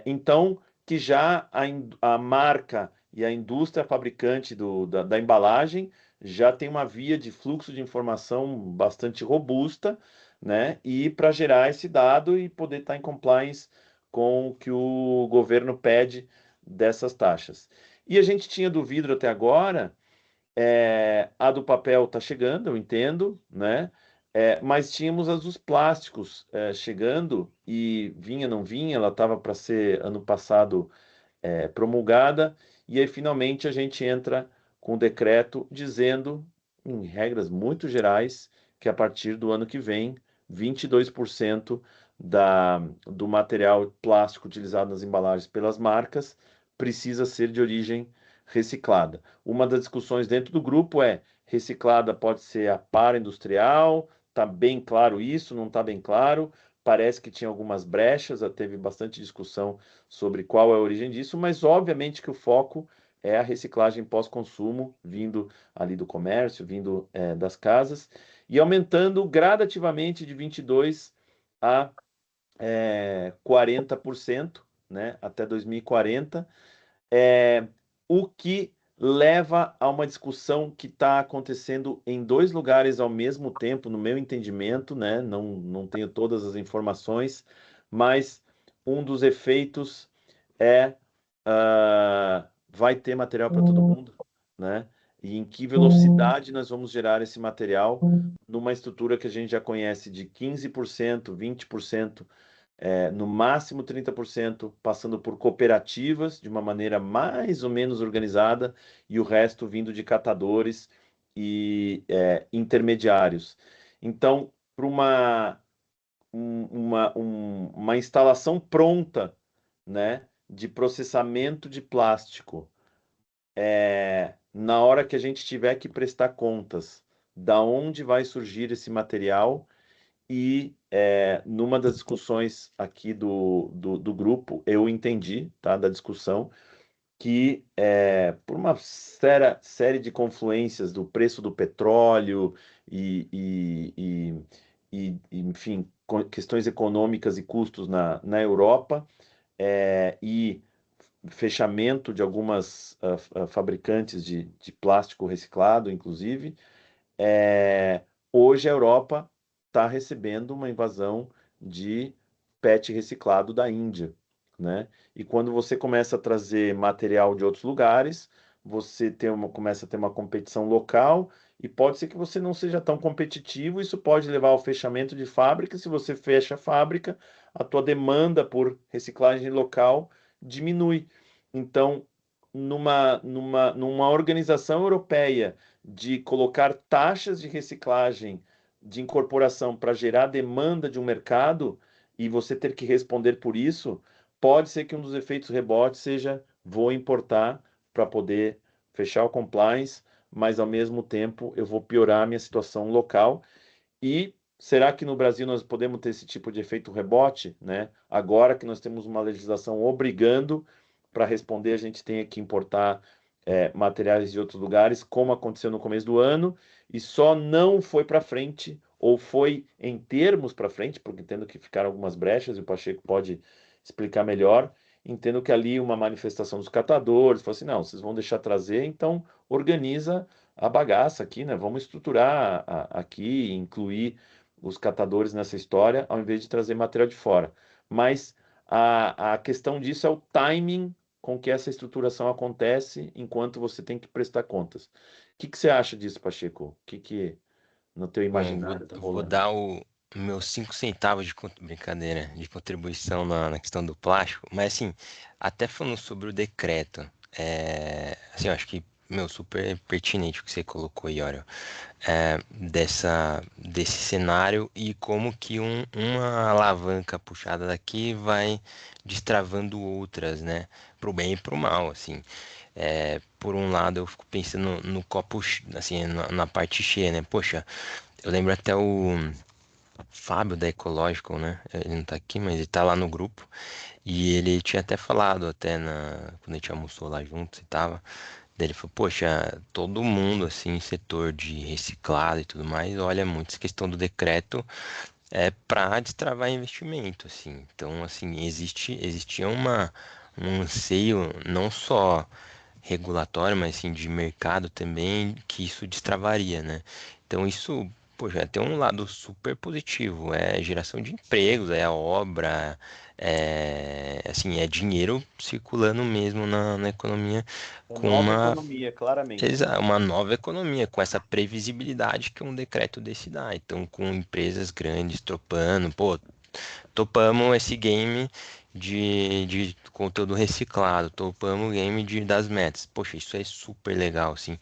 B: Então, que já a marca e a indústria fabricante da embalagem já tem uma via de fluxo de informação bastante robusta, né? E para gerar esse dado e poder estar em compliance com o que o governo pede dessas taxas. E a gente tinha do vidro até agora, a do papel está chegando, eu entendo, né? Mas tínhamos as dos plásticos chegando, e vinha, não vinha, ela estava para ser ano passado promulgada, e aí finalmente a gente entra com o decreto dizendo, em regras muito gerais, que a partir do ano que vem, 22% do material plástico utilizado nas embalagens pelas marcas precisa ser de origem reciclada. Uma das discussões dentro do grupo é: reciclada pode ser a para industrial? Está bem claro isso? Não está bem claro? parece que tinha algumas brechas, teve bastante discussão sobre qual é a origem disso, mas obviamente que o foco é a reciclagem pós-consumo, vindo ali do comércio, vindo das casas, e aumentando gradativamente de 22% a 40%, né, até 2040, o que leva a uma discussão que está acontecendo em 2 lugares ao mesmo tempo, no meu entendimento, né? Não tenho todas as informações, mas um dos efeitos vai ter material para todo mundo, né? E em que velocidade nós vamos gerar esse material numa estrutura que a gente já conhece de 15%, 20%, no máximo 30%, passando por cooperativas de uma maneira mais ou menos organizada, e o resto vindo de catadores e intermediários. Então, para uma instalação pronta, né, de processamento de plástico, na hora que a gente tiver que prestar contas da onde vai surgir esse material, e numa das discussões aqui do grupo, eu entendi, tá, da discussão, que por uma série de confluências do preço do petróleo enfim, questões econômicas e custos na Europa, e fechamento de algumas fabricantes de plástico reciclado, inclusive, hoje a Europa está recebendo uma invasão de PET reciclado da Índia, né? E quando você começa a trazer material de outros lugares, você começa a ter uma competição local, e pode ser que você não seja tão competitivo. Isso pode levar ao fechamento de fábrica. Se você fecha a fábrica, a tua demanda por reciclagem local diminui. Então, numa organização europeia de colocar taxas de reciclagem, de incorporação, para gerar demanda de um mercado, e você ter que responder por isso, pode ser que um dos efeitos rebotes seja: vou importar para poder fechar o compliance, mas ao mesmo tempo eu vou piorar a minha situação local. E será que no Brasil nós podemos ter esse tipo de efeito rebote, né? Agora que nós temos uma legislação obrigando, para responder, a gente tem que importar materiais de outros lugares, como aconteceu no começo do ano, e só não foi para frente, ou foi em termos para frente, porque entendo que ficaram algumas brechas, e o Pacheco pode explicar melhor. Entendo que ali uma manifestação dos catadores, falou assim: não, vocês vão deixar trazer, então organiza a bagaça aqui, né? Vamos estruturar aqui, incluir os catadores nessa história, ao invés de trazer material de fora. Mas a questão disso é o timing com que essa estruturação acontece, enquanto você tem que prestar contas. O que você acha disso, Pacheco? O que no teu
A: Bom,
B: imaginário está
A: vou
B: rolando?
A: dar o meus 5 centavos brincadeira, de contribuição na questão do plástico, mas assim, até falando sobre o decreto, assim, eu acho que, meu, super pertinente o que você colocou aí, olha, desse cenário, e como que uma alavanca puxada daqui vai destravando outras, né, pro bem e pro mal, assim. Por um lado, eu fico pensando no copo, assim, na parte cheia, né, poxa, eu lembro até o Fábio da Ecological, né? Ele não tá aqui, mas ele tá lá no grupo. E ele tinha até falado, até quando a gente almoçou lá junto, e tava. Daí ele falou: poxa, todo mundo, assim, setor de reciclado e tudo mais, olha muito essa questão do decreto para destravar investimento, assim. Então, assim, existia um anseio não só regulatório, mas assim de mercado também, que isso destravaria, né? Então isso, poxa, tem um lado super positivo, é geração de empregos, é obra, assim, é dinheiro circulando mesmo na economia,
B: É
A: com
B: nova economia, claramente.
A: uma nova economia, com essa previsibilidade que um decreto desse dá. Então, com empresas grandes topando, pô, topamos esse game de conteúdo reciclado, topamos o game das metas. Poxa, isso é super legal, assim.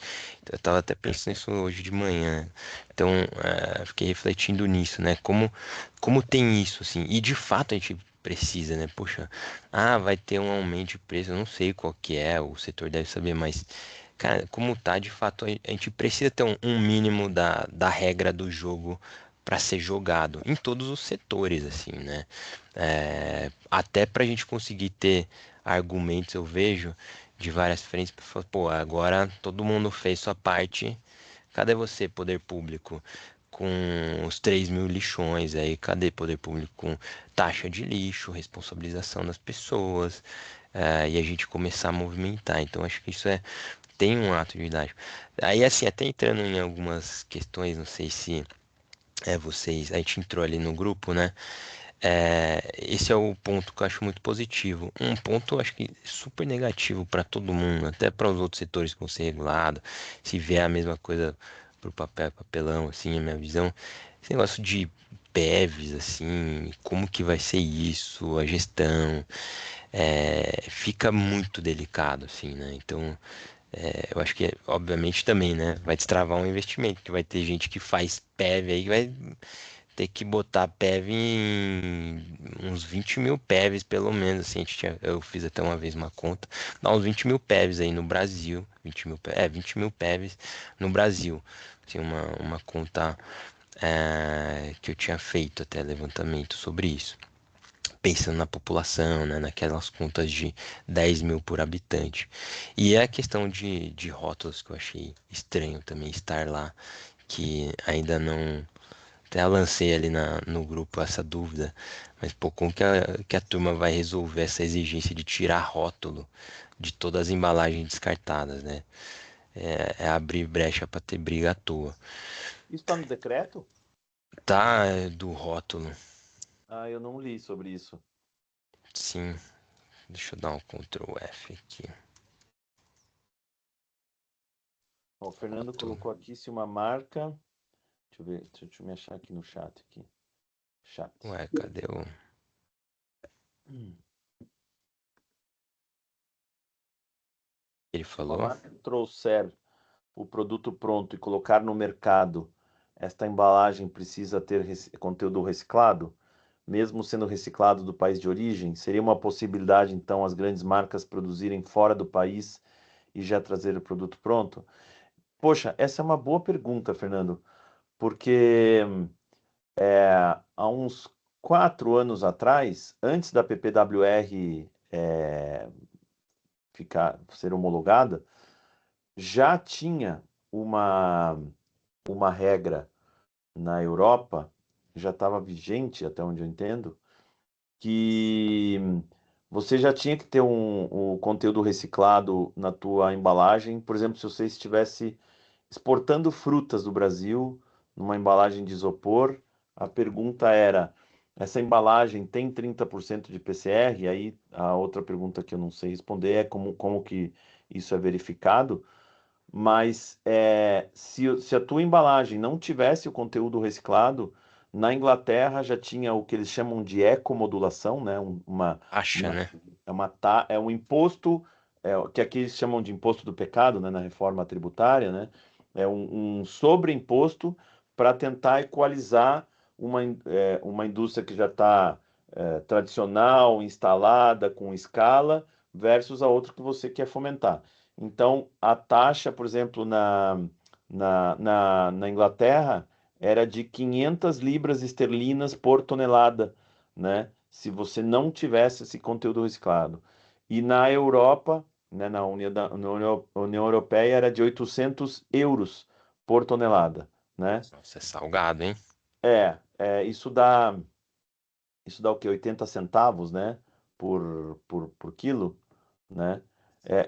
A: Eu tava até pensando nisso hoje de manhã, né? Então, fiquei refletindo nisso, né? Como tem isso, assim. E de fato a gente precisa, né? Poxa, vai ter um aumento de preço, eu não sei qual que é, o setor deve saber, mas, cara, como tá, de fato, a gente precisa ter um mínimo da regra do jogo para ser jogado em todos os setores, assim, né? Até para a gente conseguir ter argumentos, eu vejo, de várias frentes, para falar, pô, agora todo mundo fez sua parte, cadê você, poder público? Com os 3.000 lixões aí, cadê poder público com taxa de lixo, responsabilização das pessoas, e a gente começar a movimentar. Então, acho que isso tem um ato de idade. Aí, assim, até entrando em algumas questões, não sei se vocês, a gente entrou ali no grupo, né? Esse é o ponto que eu acho muito positivo. Um ponto eu acho que super negativo para todo mundo, até para os outros setores que vão ser regulados. Se vier a mesma coisa para o papel, papelão, assim, a minha visão. Esse negócio de PEVs, assim, como que vai ser isso, a gestão, fica muito delicado, assim, né? Então, eu acho que, obviamente, também, né? Vai destravar um investimento, que vai ter gente que faz PEV aí, que vai ter que botar PEV em uns 20.000 PEVs, pelo menos, assim, eu fiz até uma vez uma conta, dá uns 20.000 PEVs aí no Brasil, 20.000 PEVs no Brasil, assim, uma conta que eu tinha feito até levantamento sobre isso. Pensando na população, né, naquelas contas de 10.000 por habitante. E é a questão de rótulos que eu achei estranho também estar lá, que ainda não. Até lancei ali no grupo essa dúvida, mas pô, como que a turma vai resolver essa exigência de tirar rótulo de todas as embalagens descartadas, né? É abrir brecha para ter briga à toa.
B: Isso está no decreto?
A: Tá, do rótulo,
B: Ah, eu não li sobre isso.
A: sim. Deixa eu dar um Ctrl F aqui.
B: Ó, o Fernando colocou aqui se uma marca. Deixa eu ver, deixa eu me achar aqui no chat aqui. Chat.
A: Ué, cadê o. Ele
B: Se uma
A: falou?
B: marca trouxer o produto pronto e colocar no mercado, esta embalagem precisa ter conteúdo reciclado, mesmo sendo reciclado do país de origem? Seria uma possibilidade, então, as grandes marcas produzirem fora do país e já trazer o produto pronto? Poxa, essa é uma boa pergunta, Fernando, porque há uns 4 anos atrás, antes da PPWR ser homologada, já tinha uma regra na Europa, já estava vigente, até onde eu entendo, que você já tinha que ter o conteúdo reciclado na tua embalagem. Por exemplo, se você estivesse exportando frutas do Brasil numa embalagem de isopor, a pergunta era: essa embalagem tem 30% de PCR? E aí a outra pergunta que eu não sei responder é como que isso é verificado. Mas se a tua embalagem não tivesse o conteúdo reciclado, na Inglaterra já tinha o que eles chamam de ecomodulação, né?
A: Acha,
B: Uma,
A: né?
B: é um imposto, que aqui eles chamam de imposto do pecado, né? Na reforma tributária, né? É um sobreimposto para tentar equalizar uma indústria que já está tradicional, instalada, com escala, versus a outra que você quer fomentar. Então, a taxa, por exemplo, na Inglaterra, era de 500 libras esterlinas por tonelada, né? Se você não tivesse esse conteúdo reciclado. E na Europa, né, na União Europeia, era de 800 euros por tonelada, né?
A: Nossa, é salgado, hein?
B: Isso dá o quê? 80 centavos, né? Por quilo, né?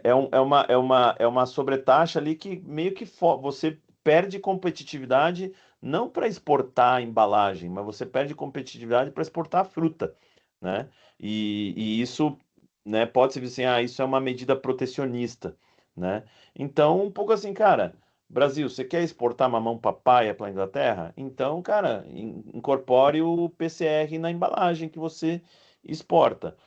B: É uma sobretaxa ali que meio que você perde competitividade não para exportar a embalagem, mas você perde competitividade para exportar a fruta, né? E isso, né, pode ser visto assim, isso é uma medida protecionista, né? Então, um pouco assim, cara, Brasil, você quer exportar mamão papaya para a Inglaterra? Então, cara, incorpore o PCR na embalagem que você exporta.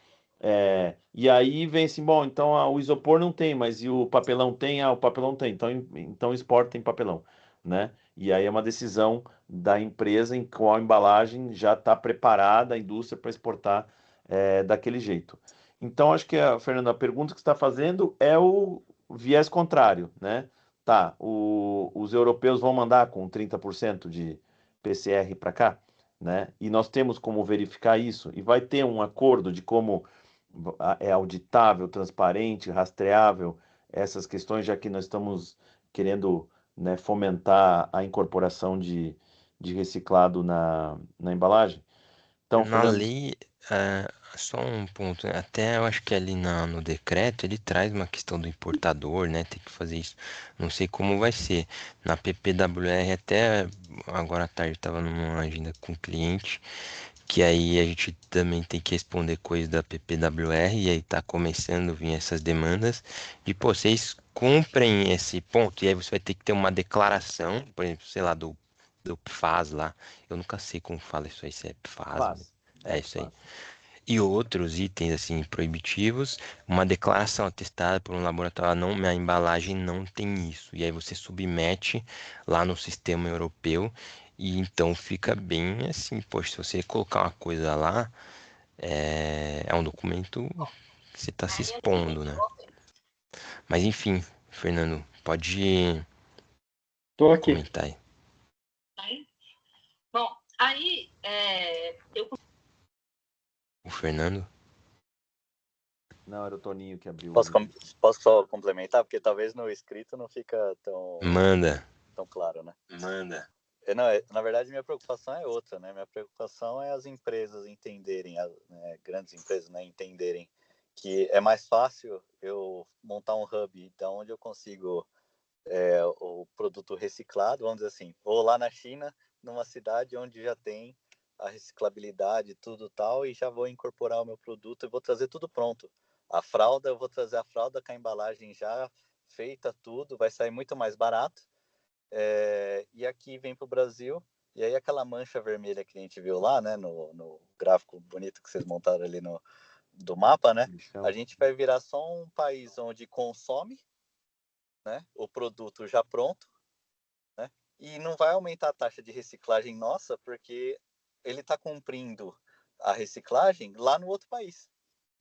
B: E aí vem assim, bom, então o isopor não tem, mas e o papelão tem? O papelão tem, então exporta em papelão, né? E aí é uma decisão da empresa em qual embalagem já está preparada a indústria para exportar daquele jeito. Então, acho que, Fernando, a pergunta que você está fazendo é o viés contrário, né? Tá, os europeus vão mandar com 30% PCR para cá, né? E nós temos como verificar isso, e vai ter um acordo de como é auditável, transparente, rastreável essas questões, já que nós estamos querendo, né, fomentar a incorporação de reciclado na embalagem. Então,
A: Na
B: Fernando,
A: lei, só um ponto, né? Até eu acho que ali no decreto ele traz uma questão do importador, né? Tem que fazer isso. Não sei como vai ser. Na PPWR, até agora à tarde, estava numa agenda com o cliente, que aí a gente também tem que responder coisas da PPWR, e aí tá começando a vir essas demandas de, pô, vocês cumprem esse ponto, e aí você vai ter que ter uma declaração, por exemplo, sei lá, do PFAS lá. Eu nunca sei como fala isso aí, se é PFAS,
B: faz.
A: é isso aí.
B: Faz.
A: E outros itens assim proibitivos, uma declaração atestada por um laboratório, não, minha embalagem não tem isso. E aí você submete lá no sistema europeu e então fica bem assim, poxa, se você colocar uma coisa lá, é um documento que você está se expondo, né? Mas enfim, Fernando, pode
F: Estou aqui.
A: comentar aí.
D: Bom, aí
A: O Fernando?
B: Não, era o Toninho que abriu.
C: Posso só complementar? Porque talvez no escrito não fica tão
A: Manda.
C: claro, né?
A: Manda.
C: Não, na verdade, minha preocupação é outra, né? Minha preocupação é as empresas entenderem, né, grandes empresas, né, entenderem que é mais fácil eu montar um hub da onde eu consigo o produto reciclado, vamos dizer assim, vou lá na China, numa cidade onde já tem a reciclabilidade, tudo tal, e já vou incorporar o meu produto e vou trazer tudo pronto. A fralda, eu vou trazer a fralda com a embalagem já feita, tudo, vai sair muito mais barato. E aqui vem para o Brasil, e aí aquela mancha vermelha que a gente viu lá, né, no gráfico bonito que vocês montaram ali do mapa, né, a gente vai virar só um país onde consome, né, o produto já pronto, né, e não vai aumentar a taxa de reciclagem nossa, porque ele está cumprindo a reciclagem lá no outro país.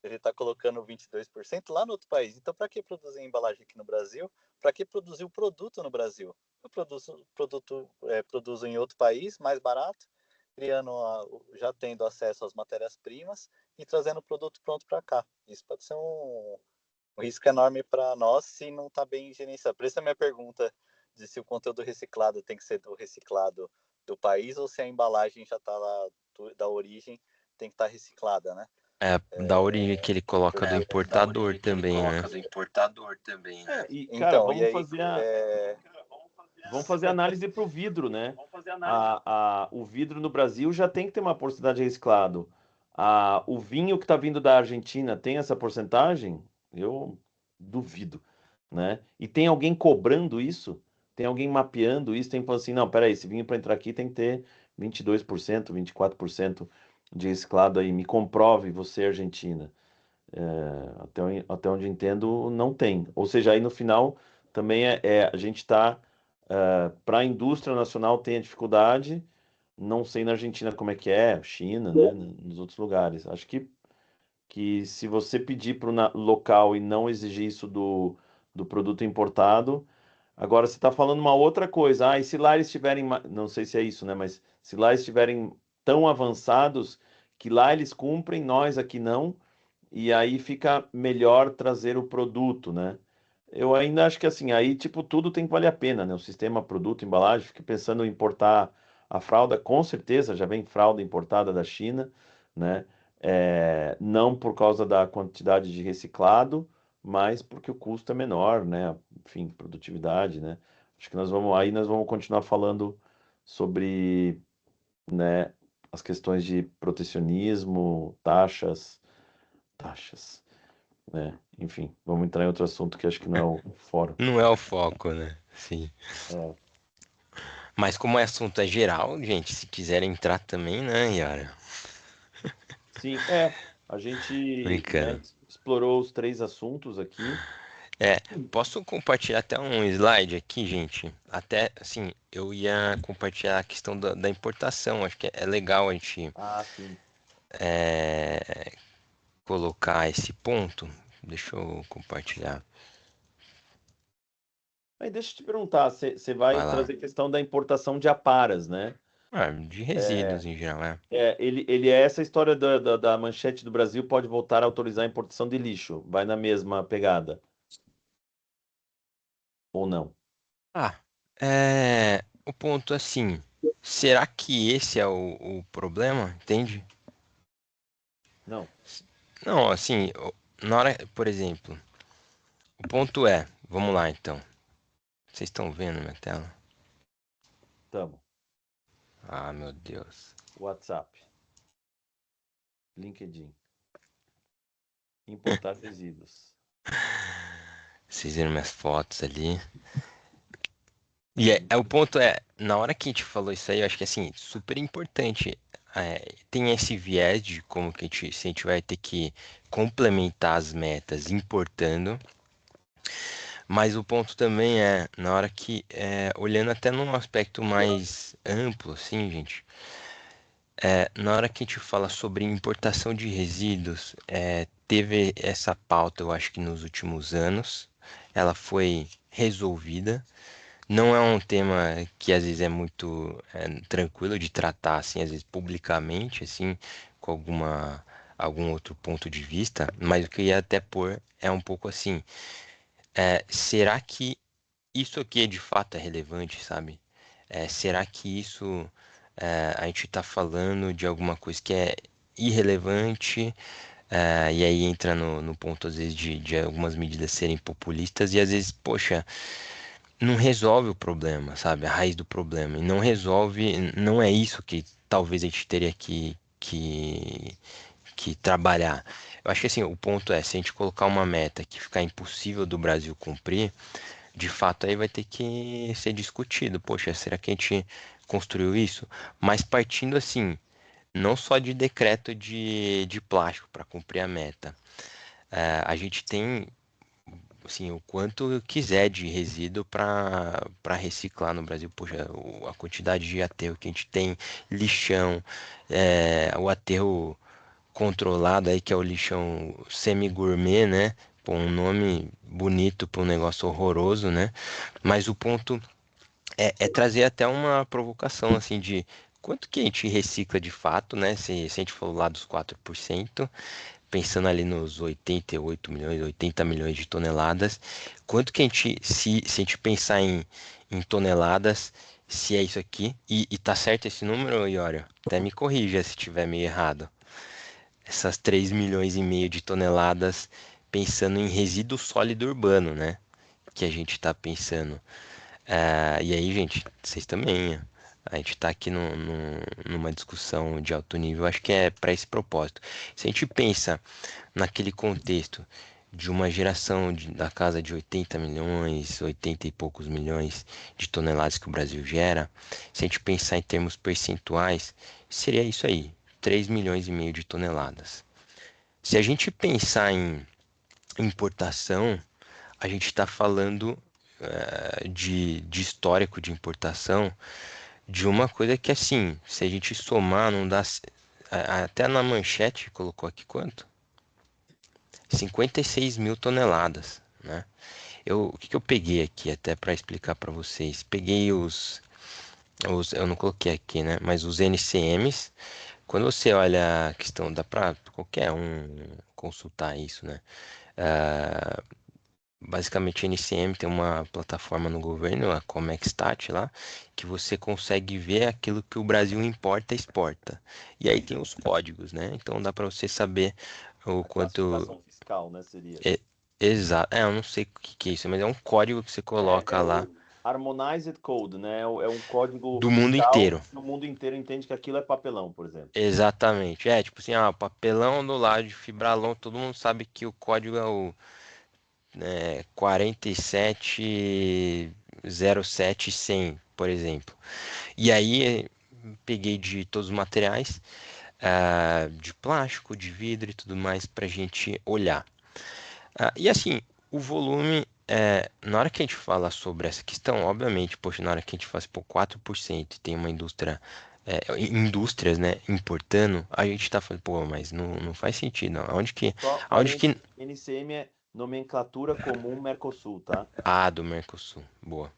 C: Ele está colocando 22% lá no outro país. Então, para que produzir embalagem aqui no Brasil? Para que produzir o produto no Brasil? Eu produzo em outro país, mais barato, já tendo acesso às matérias-primas e trazendo o produto pronto para cá. Isso pode ser um risco enorme para nós se não está bem gerenciado. Por isso a minha pergunta de se o conteúdo reciclado tem que ser do reciclado do país ou se a embalagem já está lá da origem, tem que estar reciclada, né?
A: Da origem que ele coloca do importador também, né?
B: Cara,
C: Então,
B: vamos fazer análise para o vidro, né? O vidro no Brasil já tem que ter uma porcentagem de reciclado. O vinho que está vindo da Argentina tem essa porcentagem? Eu duvido, né? E tem alguém cobrando isso? Tem alguém mapeando isso? Tem que falar assim, não, peraí, esse vinho para entrar aqui tem que ter 22%, 24% de reciclado aí. Me comprove, você é Argentina. Até onde entendo, não tem. Ou seja, aí no final também a gente está para a indústria nacional tem a dificuldade, não sei na Argentina como é que é, China, né, nos outros lugares. Acho que se você pedir para o local e não exigir isso do produto importado, agora você está falando uma outra coisa. E se lá eles estiverem, não sei se é isso, né, mas se lá eles estiverem tão avançados que lá eles cumprem, nós aqui não, e aí fica melhor trazer o produto, né? Eu ainda acho que assim, aí tipo tudo tem que valer a pena, né? O sistema produto, embalagem, fiquei pensando em importar a fralda, com certeza já vem fralda importada da China, né? Não por causa da quantidade de reciclado, mas porque o custo é menor, né? Enfim, produtividade, né? Acho que nós vamos continuar falando sobre, né, as questões de protecionismo, taxas, né? Enfim, vamos entrar em outro assunto que acho que não é o fórum.
A: Não é o foco, né? Sim.
B: É.
A: Mas como é assunto geral, gente, se quiserem entrar também, né, Yara?
B: Sim, a gente, né,
A: Brincando.
B: explorou os 3 assuntos aqui.
A: Posso compartilhar até um slide aqui, gente? Até, assim, eu ia compartilhar a questão da importação. Acho que é legal a gente
B: Sim.
A: colocar esse ponto. Deixa eu compartilhar.
B: Aí deixa eu te perguntar, você vai
A: Vai lá.
B: trazer questão da importação de aparas, né?
A: De resíduos em geral,
B: Ele é essa história da manchete do Brasil pode voltar a autorizar a importação de lixo. Vai na mesma pegada. Ou não?
A: O ponto assim, será que esse é o problema? Entende?
B: Não.
A: Não, assim, na hora, por exemplo, o ponto é, vamos lá então. Vocês estão vendo minha tela?
B: Tamo.
A: Ah, meu Deus.
B: WhatsApp. LinkedIn. Importar resíduos.
A: Vocês viram minhas fotos ali. E o ponto é, na hora que a gente falou isso aí, eu acho que assim, super importante. Tem esse viés de como que se a gente vai ter que complementar as metas importando. Mas o ponto também é, na hora que, olhando até num aspecto mais amplo, assim, gente, na hora que a gente fala sobre importação de resíduos, teve essa pauta, eu acho que nos últimos anos, ela foi resolvida. Não é um tema que às vezes é muito tranquilo de tratar, assim, às vezes publicamente, assim, com algum outro ponto de vista, mas o que eu ia até pôr é um pouco assim, será que isso aqui de fato é relevante, sabe? Será que isso a gente está falando de alguma coisa que é irrelevante? E aí entra no ponto, às vezes, de algumas medidas serem populistas e às vezes, poxa, não resolve o problema, sabe? A raiz do problema. E não resolve, não é isso que talvez a gente teria que trabalhar. Eu acho que assim, o ponto é, se a gente colocar uma meta que ficar impossível do Brasil cumprir, de fato aí vai ter que ser discutido. Poxa, será que a gente construiu isso? Mas partindo assim, não só de decreto de plástico para cumprir a meta. A gente tem assim, o quanto quiser de resíduo para reciclar no Brasil. Poxa, a quantidade de aterro que a gente tem, lixão, o aterro controlado aí, que é o lixão semi-gourmet, né? Pô, um nome bonito para um negócio horroroso, né? Mas o ponto é trazer até uma provocação, assim, de quanto que a gente recicla de fato, né? Se a gente for lá dos 4%, pensando ali nos 88 milhões, 80 milhões de toneladas, quanto que a gente, se a gente pensar em toneladas, se é isso aqui, e tá certo esse número, Iório? Até me corrija se estiver meio errado. Essas 3,5 milhões de toneladas pensando em resíduo sólido urbano, né? Que a gente está pensando. E aí, gente, vocês também. A gente está aqui numa discussão de alto nível, acho que é para esse propósito. Se a gente pensa naquele contexto de uma geração da casa de 80 milhões, 80 e poucos milhões de toneladas que o Brasil gera, se a gente pensar em termos percentuais, seria isso aí, 3,5 milhões de toneladas. Se a gente pensar em importação, a gente está falando de histórico de importação de uma coisa que, assim, se a gente somar, não dá. Até na manchete colocou aqui quanto? 56 mil toneladas, né? O que eu peguei aqui até para explicar para vocês? Peguei eu não coloquei aqui, né? Mas os NCMs, quando você olha a questão, dá para qualquer um consultar isso, né? Ah, basicamente, a NCM tem uma plataforma no governo, a Comexstat lá, que você consegue ver aquilo que o Brasil importa e exporta. E aí tem os códigos, né? Então dá para você saber o
B: A
A: quanto.
B: classificação fiscal, né? Seria.
A: Exato. Eu não sei o que é isso, mas é um código que você coloca lá
B: O Harmonized Code, né? É um código
A: do mundo
B: fiscal
A: inteiro.
B: que o mundo inteiro entende que aquilo é papelão, por exemplo.
A: Exatamente. Tipo assim, papelão do lado de fibralão, todo mundo sabe que o código é o 4707100, por exemplo. E aí peguei de todos os materiais, de plástico, de vidro e tudo mais, para a gente olhar. E assim, o volume, na hora que a gente fala sobre essa questão, obviamente, poxa, na hora que a gente faz por 4%, tem uma indústria, indústrias, né, importando, a gente tá falando, pô, mas não faz sentido. Não.
B: Só
A: Aonde que
B: NCM Nomenclatura comum Mercosul, tá?
A: Ah, do Mercosul. Boa.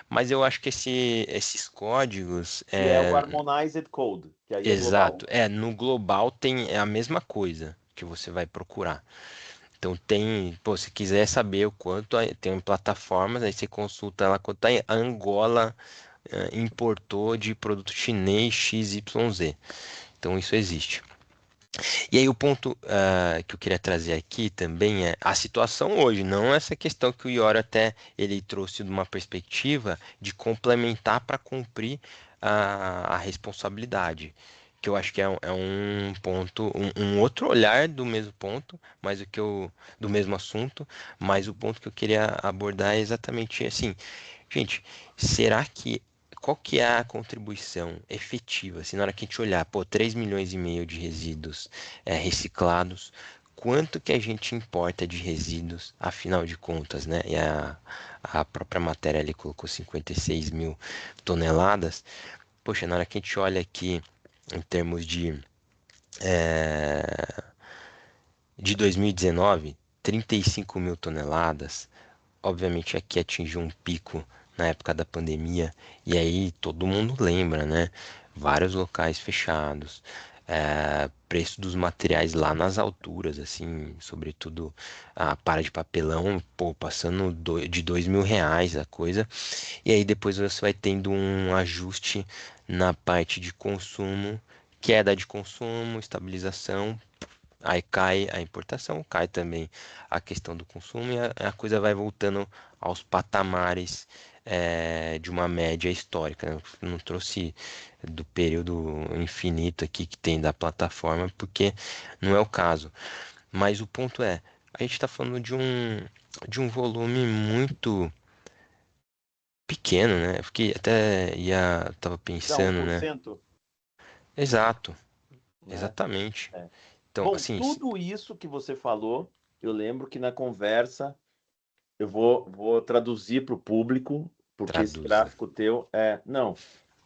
A: Mas eu acho que esses códigos
B: Que é o Harmonized Code, que aí é global.
A: exato. No global é a mesma coisa que você vai procurar. Então se quiser saber o quanto tem plataformas, aí você consulta lá quanto a Angola importou de produto chinês XYZ. Então isso existe. E aí o ponto que eu queria trazer aqui também é a situação hoje, não essa questão que o Iora até ele trouxe de uma perspectiva de complementar para cumprir a responsabilidade, que eu acho que é um ponto, um outro olhar do mesmo ponto, mas do mesmo assunto, mas o ponto que eu queria abordar é exatamente assim, gente, será que qual que é a contribuição efetiva? Se na hora que a gente olhar, pô, 3,5 milhões de resíduos reciclados, quanto que a gente importa de resíduos, afinal de contas, né? E a própria matéria ali colocou 56 mil toneladas. Poxa, na hora que a gente olha aqui em termos eh, de 2019, 35 mil toneladas. Obviamente aqui atingiu um pico na época da pandemia, e aí todo mundo lembra, né? Vários locais fechados, preço dos materiais lá nas alturas, assim, sobretudo a para de papelão, pô, passando de R$ 2.000 a coisa, e aí depois você vai tendo um ajuste na parte de consumo, queda de consumo, estabilização. Aí cai a importação, cai também a questão do consumo e a coisa vai voltando aos patamares de uma média histórica, né? Eu não trouxe do período infinito aqui que tem da plataforma, porque não é o caso. Mas o ponto é, a gente está falando de um volume muito pequeno, né? Eu fiquei até tava
B: Dá um
A: pensando,
B: por
A: né?
B: cento,
A: Exato,
B: né?
A: exatamente.
B: É.
A: Então,
B: Bom,
A: assim,
B: tudo isso que você falou, eu lembro que na conversa eu vou traduzir para o público, porque esse
A: traduza.
B: gráfico teu é. Não,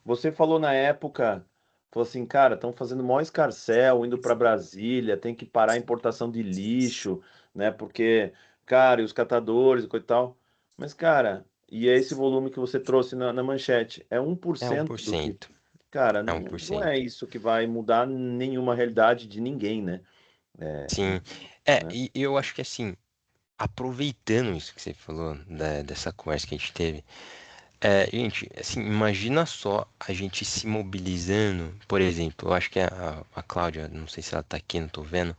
B: você falou na época, falou assim, cara, estão fazendo maior escarcéu, indo para Brasília, tem que parar a importação de lixo, né? Porque, cara, e os catadores e coisa e tal. Mas, cara, e é esse volume que você trouxe na manchete, é um por
A: É um por
B: cento do que.
A: cento.
B: Cara,
A: É um por
B: não é
A: cento.
B: isso que vai mudar nenhuma realidade de ninguém, né? É,
A: Sim.
B: né?
A: E eu acho que assim, aproveitando isso que você falou, dessa conversa que a gente teve, gente, assim, imagina só a gente se mobilizando, por exemplo, eu acho que a Cláudia, não sei se ela tá aqui, não tô vendo,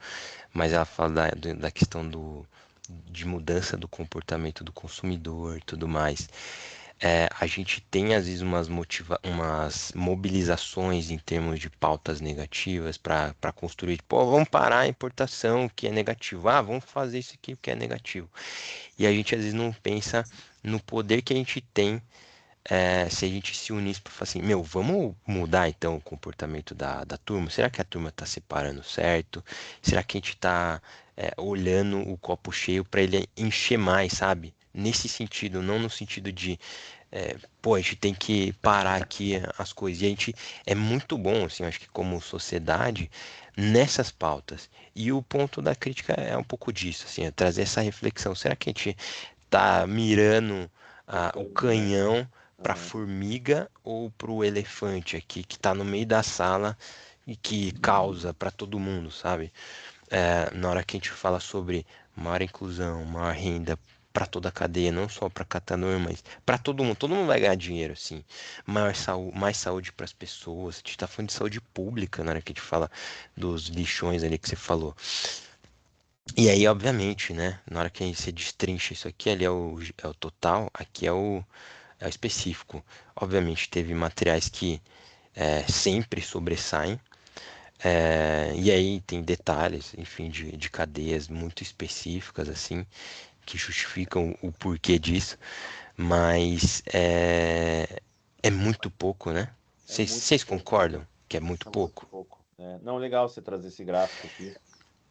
A: mas ela fala da questão de mudança do comportamento do consumidor e tudo mais. A gente tem às vezes umas mobilizações em termos de pautas negativas para construir, pô, vamos parar a importação que é negativo, vamos fazer isso aqui que é negativo. E a gente às vezes não pensa no poder que a gente tem se a gente se unisse para falar assim, meu, vamos mudar então o comportamento da turma? Será que a turma está separando certo? Será que a gente está olhando o copo cheio para ele encher mais, sabe? Nesse sentido, não no sentido de pô, a gente tem que parar aqui as coisas. E a gente é muito bom, assim, eu acho que como sociedade, nessas pautas. E o ponto da crítica é um pouco disso, assim, é trazer essa reflexão. Será que a gente tá mirando o
B: Focando, né?
A: canhão para
B: Aham.
A: formiga ou para o elefante aqui que está no meio da sala e que causa para todo mundo, sabe? Na hora que a gente fala sobre maior inclusão, maior renda para toda a cadeia, não só para catador, mas para todo mundo vai ganhar dinheiro, assim. Mais saúde para as pessoas. A gente está falando de saúde pública na hora que a gente fala dos lixões ali que você falou. E aí, obviamente, né? Na hora que você destrincha isso aqui, ali é o total, aqui é o específico. Obviamente, teve materiais que sempre sobressaem. E aí tem detalhes, enfim, de cadeias muito específicas, assim, que justificam o porquê disso, mas é muito pouco, né?
B: É muito
A: Vocês
B: pouco.
A: concordam que é muito
B: É muito
A: pouco?
B: pouco. Não, legal você trazer esse gráfico aqui,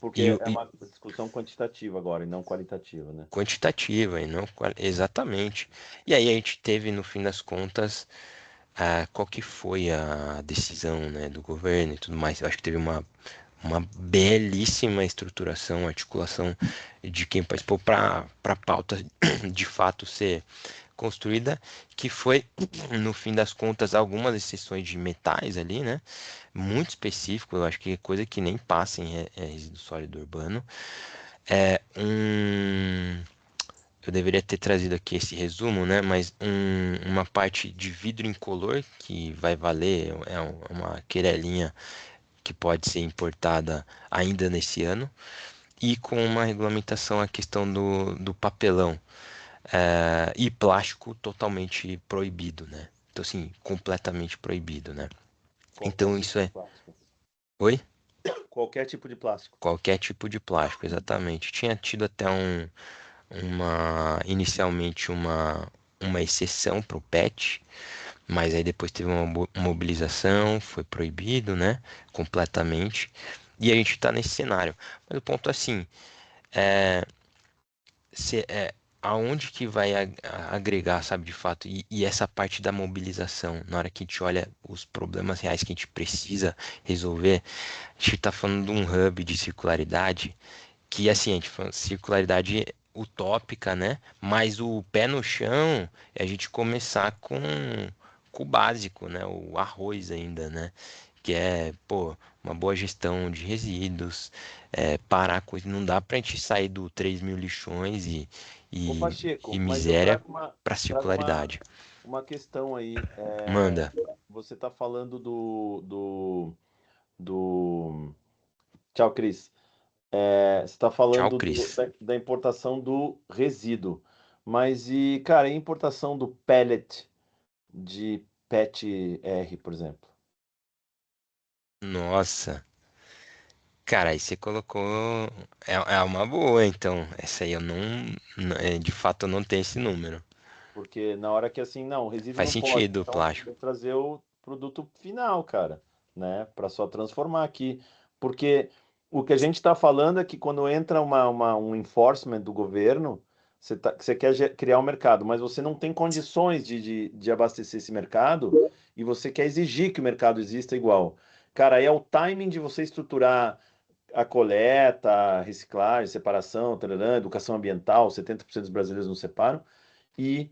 B: porque
A: E,
B: é uma discussão quantitativa agora e não qualitativa, né?
A: quantitativa e não exatamente. E aí a gente teve, no fim das contas, qual que foi a decisão, né, do governo e tudo mais. Eu acho que teve uma belíssima estruturação, articulação de quem participou para a pauta de fato ser construída, que foi, no fim das contas, algumas exceções de metais ali, né? Muito específico, eu acho que é coisa que nem passa em resíduo sólido urbano. Eu deveria ter trazido aqui esse resumo, né? Mas uma parte de vidro incolor que vai valer, uma querelinha que pode ser importada ainda nesse ano, e com uma regulamentação a questão do papelão, e plástico totalmente proibido, né? Então, assim, completamente proibido, né?
B: Qualquer
A: Então,
B: tipo
A: isso
B: de
A: é.
B: plástico.
A: Oi?
B: Qualquer tipo de plástico.
A: Qualquer tipo de plástico, exatamente. Tinha tido até inicialmente uma exceção para o PET, mas aí depois teve uma mobilização, foi proibido, né? Completamente. E a gente está nesse cenário. Mas o ponto é assim, é, aonde que vai agregar, sabe, de fato, e essa parte da mobilização, na hora que a gente olha os problemas reais que a gente precisa resolver, a gente está falando de um hub de circularidade que, assim, a gente fala circularidade utópica, né? Mas o pé no chão é a gente começar com o básico, né? O arroz ainda, né? Que é, pô, uma boa gestão de resíduos, parar com isso. Não dá pra gente sair do 3.000 lixões
B: Ô,
A: e
B: Pacheco, mas eu
A: miséria para
B: trago
A: circularidade.
B: uma questão aí.
A: Manda.
B: Você está falando do... Tchau, Cris. Você está
A: Tchau,
B: falando
A: Cris.
B: da importação do resíduo. Mas e, cara, e a importação do pellet de PET-R, por exemplo?
A: Nossa. Cara, aí você colocou. É uma boa, então. Essa aí eu de fato, eu não tenho esse número.
B: Porque na hora que assim, não, o resíduo
A: Faz
B: não pode.
A: sentido o
B: Então,
A: plástico.
B: tem que trazer o produto final, cara, né? Para só transformar aqui. Porque o que a gente está falando é que quando entra um enforcement do governo, você quer criar um mercado, mas você não tem condições de abastecer esse mercado e você quer exigir que o mercado exista igual. Cara, aí é o timing de você estruturar a coleta, a reciclagem, separação, tararã, educação ambiental, 70% dos brasileiros não separam. E,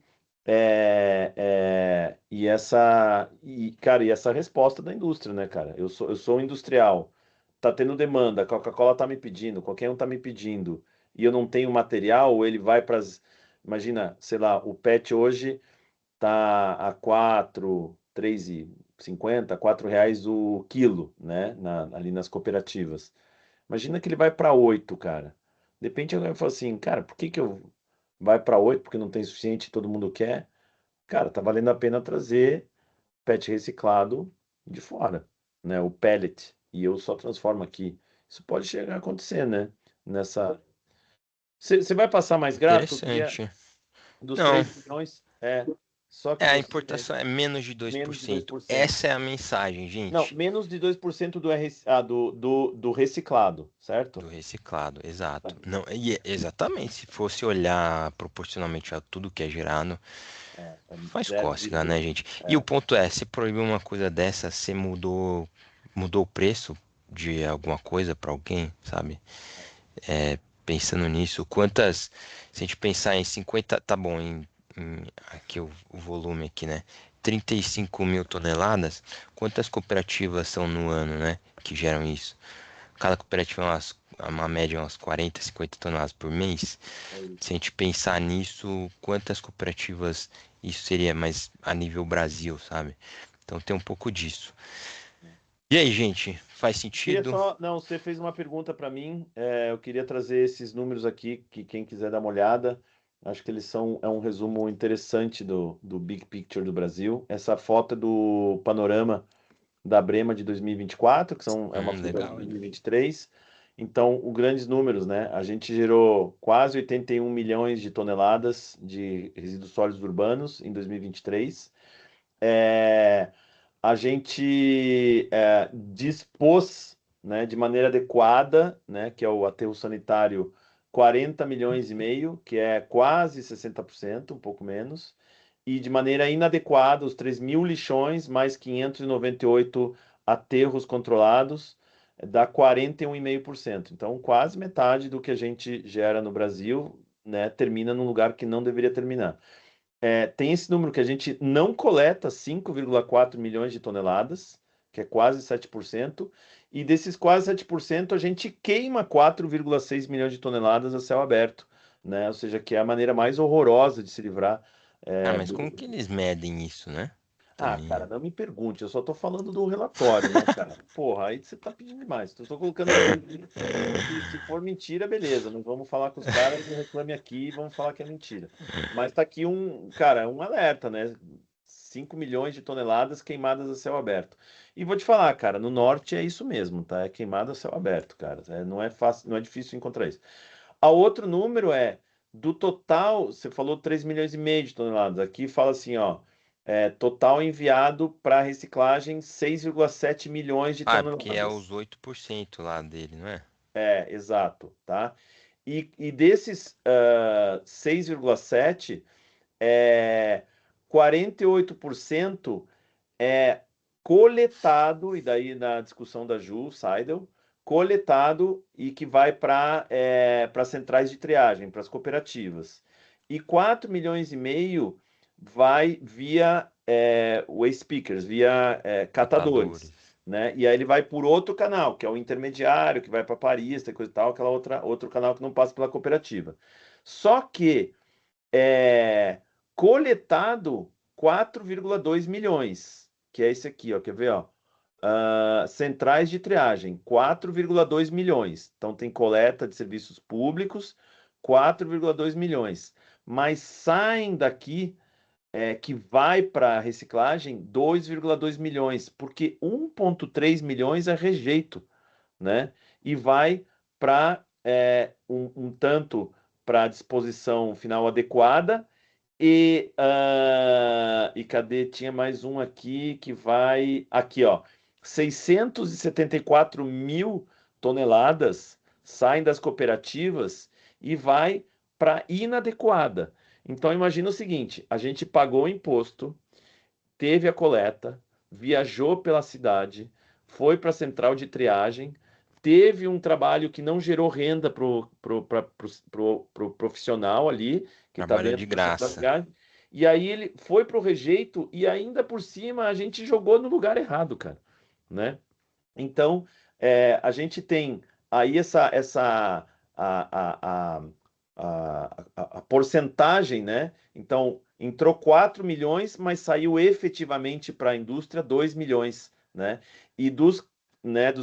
B: cara, e essa resposta da indústria, né, cara? Eu sou um industrial, tá tendo demanda, a Coca-Cola tá me pedindo, qualquer um tá me pedindo, e eu não tenho material, ou ele vai para as. Imagina, sei lá, o PET hoje tá a 3,50, R$ 4 o quilo, né? Ali nas cooperativas. Imagina que ele vai para 8, cara. De repente alguém fala assim, cara, por que eu vai para 8? Porque não tem suficiente, todo mundo quer. Cara, tá valendo a pena trazer PET reciclado de fora, né? O pellet. E eu só transformo aqui. Isso pode chegar a acontecer, né? Nessa. Você vai passar mais gráfico? Eu queria
A: Interessante.
B: dos
A: Não,
B: 3 milhões. Só que
A: a
B: você
A: importação é menos de dois por
B: menos de dois
A: cento.
B: por cento.
A: Essa é a mensagem,
B: Não,
A: gente.
B: menos de 2% do reciclado, certo?
A: Do reciclado,
B: Tá.
A: exato. Não, exatamente. Se fosse olhar proporcionalmente a tudo que é gerado,
B: É
A: faz
B: zero
A: cócega, né,
B: vírgula.
A: gente? E o
B: É.
A: ponto é, se proibir uma coisa dessa, você mudou o preço de alguma coisa para alguém, sabe? Pensando nisso, se a gente pensar em 50, tá bom, aqui o volume aqui, né? 35 mil toneladas, quantas cooperativas são no ano, né? Que geram isso? Cada cooperativa é uma média, umas 40, 50 toneladas por mês.
B: É isso.
A: Se a gente pensar nisso, quantas cooperativas isso seria mais a nível Brasil, sabe? Então tem um pouco disso. E aí, gente, faz
B: Queria
A: sentido?
B: só, não, você fez uma pergunta para mim. Eu queria trazer esses números aqui, que quem quiser dar uma olhada, acho que eles é um resumo interessante do Big Picture do Brasil. Essa foto é do panorama da Brema de 2024, é uma fuga de
A: Legal, hein?
B: 2023. Então, os grandes números, né? A gente gerou quase 81 milhões de toneladas de resíduos sólidos urbanos em 2023. É, a gente dispôs, né, de maneira adequada, né, que é o aterro sanitário, 40 milhões e meio, que é quase 60%, um pouco menos, e de maneira inadequada, os 3.000 lixões, mais 598 aterros controlados, dá 41,5%. Então, quase metade do que a gente gera no Brasil, né, termina num lugar que não deveria terminar. Tem esse número que a gente não coleta 5,4 milhões de toneladas, que é quase 7%, e desses quase 7% a gente queima 4,6 milhões de toneladas a céu aberto, né? Ou seja, que é a maneira mais horrorosa de se livrar
A: Mas
B: do.
A: como que eles medem isso, né?
B: Ah,
A: Também.
B: cara, não me pergunte, eu só tô falando do relatório, né, cara? Porra, aí você tá pedindo demais. Eu tô colocando aqui, se for mentira, beleza, não vamos falar com os caras, não reclame aqui, vamos falar que é mentira. Mas tá aqui cara, um alerta, né? 5 milhões de toneladas queimadas a céu aberto. E vou te falar, cara, no norte é isso mesmo, tá? É queimado a céu aberto, cara. Não é fácil, não é difícil encontrar isso. A outro número do total, você falou 3,5 milhões de toneladas. Aqui fala assim, ó, total enviado para reciclagem 6,7 milhões de
A: Ah, é porque é
B: toneladas.
A: os 8% lá dele, não é?
B: Exato, tá? E desses 6,7, 48% é coletado, e daí na discussão da Ju Seidel, coletado e que vai para centrais de triagem, para as cooperativas. E 4,5 milhões vai via waste pickers, via catadores.
A: Catadores.
B: Né? E aí ele vai por outro canal, que é o intermediário, que vai para Paris, tem coisa e tal, aquela outro canal que não passa pela cooperativa. Só que coletado 4,2 milhões, que é esse aqui, ó, quer ver, ó? Centrais de triagem, 4,2 milhões. Então tem coleta de serviços públicos, 4,2 milhões. Mas saem daqui que vai para reciclagem 2,2 milhões, porque 1,3 milhões é rejeito, né? E vai para um tanto para disposição final adequada e cadê? Tinha mais um aqui que vai aqui, ó, 674 mil toneladas saem das cooperativas e vai para inadequada. Então imagina o seguinte: a gente pagou o imposto, teve a coleta, viajou pela cidade, foi para a central de triagem, teve um trabalho que não gerou renda pro profissional ali, que está
A: Trabalhou de
B: dentro da central de
A: graça.
B: triagem, e aí ele foi para o rejeito e ainda por cima a gente jogou no lugar errado, cara, né? Então, a gente tem aí a porcentagem, né? Então, entrou 4 milhões, mas saiu efetivamente para a indústria 2 milhões, né? E dos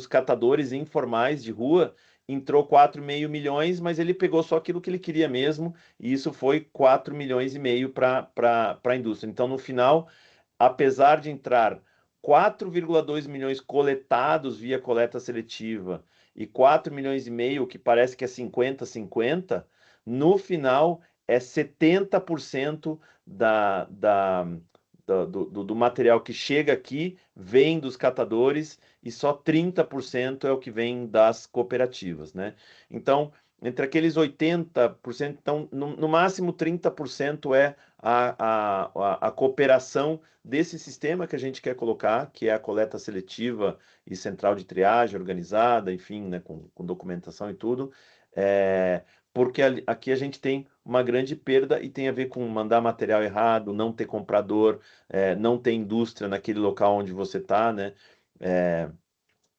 B: catadores informais de rua, entrou 4,5 milhões, mas ele pegou só aquilo que ele queria mesmo, e isso foi 4,5 milhões para a indústria. Então, no final, apesar de entrar 4,2 milhões coletados via coleta seletiva e 4,5 milhões, que parece que é 50-50, no final é 70% do material que chega aqui vem dos catadores e só 30% é o que vem das cooperativas, né? Então, entre aqueles 80%, então, no máximo 30% é a cooperação desse sistema que a gente quer colocar, que é a coleta seletiva e central de triagem organizada, enfim, né, com documentação e tudo, porque aqui a gente tem uma grande perda e tem a ver com mandar material errado, não ter comprador, não ter indústria naquele local onde você está, né?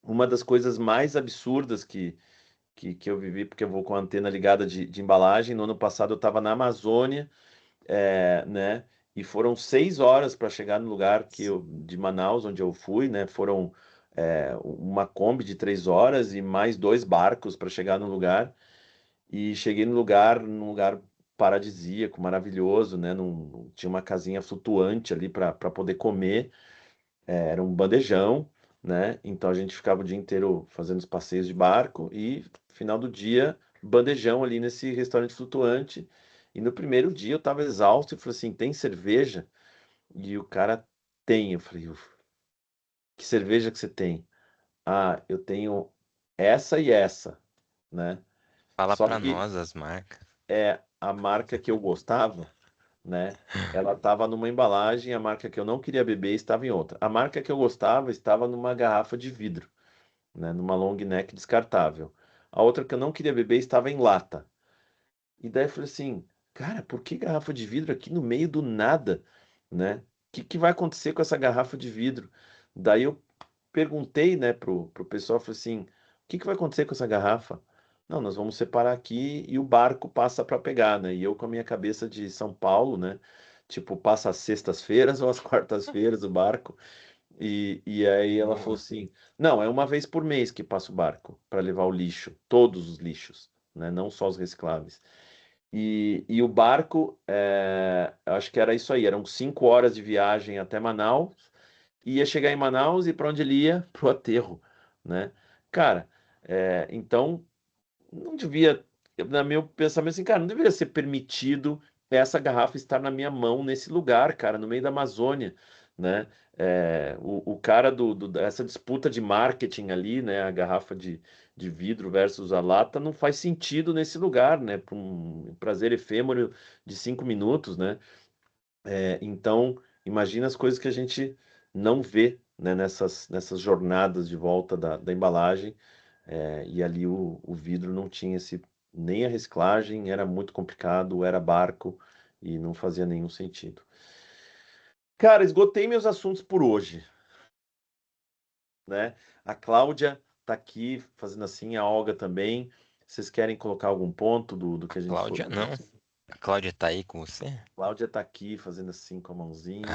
B: Uma das coisas mais absurdas que eu vivi, porque eu vou com a antena ligada de embalagem, no ano passado eu estava na Amazônia, né? E foram 6 horas para chegar no lugar de Manaus, onde eu fui, né? Foram uma Kombi de 3 horas e mais 2 barcos para chegar no lugar. E cheguei no lugar, num lugar paradisíaco, maravilhoso, né? Tinha uma casinha flutuante ali para poder comer. Era um bandejão, né? Então a gente ficava o dia inteiro fazendo os passeios de barco e final do dia, bandejão ali nesse restaurante flutuante. E no primeiro dia eu estava exausto e falei assim: tem cerveja? E o cara tem. Eu falei: que cerveja que você tem? Ah, eu tenho essa e essa, né?
A: Fala
B: Só
A: pra
B: que
A: nós as marcas.
B: a marca que eu gostava, né? Ela estava numa embalagem, a marca que eu não queria beber estava em outra. A marca que eu gostava estava numa garrafa de vidro. né, numa long neck descartável. A outra que eu não queria beber estava em lata. E daí eu falei assim, cara, por que garrafa de vidro aqui no meio do nada, né? O que vai acontecer com essa garrafa de vidro? Daí eu perguntei, né, pro pessoal, falei assim, o que vai acontecer com essa garrafa? Não, nós vamos separar aqui e o barco passa para pegar, né? E eu com a minha cabeça de São Paulo, né? Tipo, passa às sextas-feiras ou às quartas-feiras o barco. E aí ela falou assim, não, é uma vez por mês que passa o barco para levar o lixo, todos os lixos, né? Não só os recicláveis. E o barco, eu acho que era isso aí, eram 5 horas de viagem até Manaus, ia chegar em Manaus e para onde ele ia? Pro aterro, né? Cara, então não devia, na meu pensamento assim, cara, não deveria ser permitido essa garrafa estar na minha mão nesse lugar, cara, no meio da Amazônia, né? O cara dessa disputa de marketing ali, né? A garrafa de vidro versus a lata não faz sentido nesse lugar, né? Para um prazer efêmero de 5 minutos, né? Então, imagina as coisas que a gente não vê, né, nessas jornadas de volta da embalagem. E ali o vidro não tinha nem a reciclagem, era muito complicado, era barco e não fazia nenhum sentido. Cara, esgotei meus assuntos por hoje, né? A Cláudia tá aqui fazendo assim, a Olga também. Vocês querem colocar algum ponto do que a gente
A: Cláudia, não. A Cláudia tá aí com você?
B: Cláudia tá aqui fazendo assim com a mãozinha.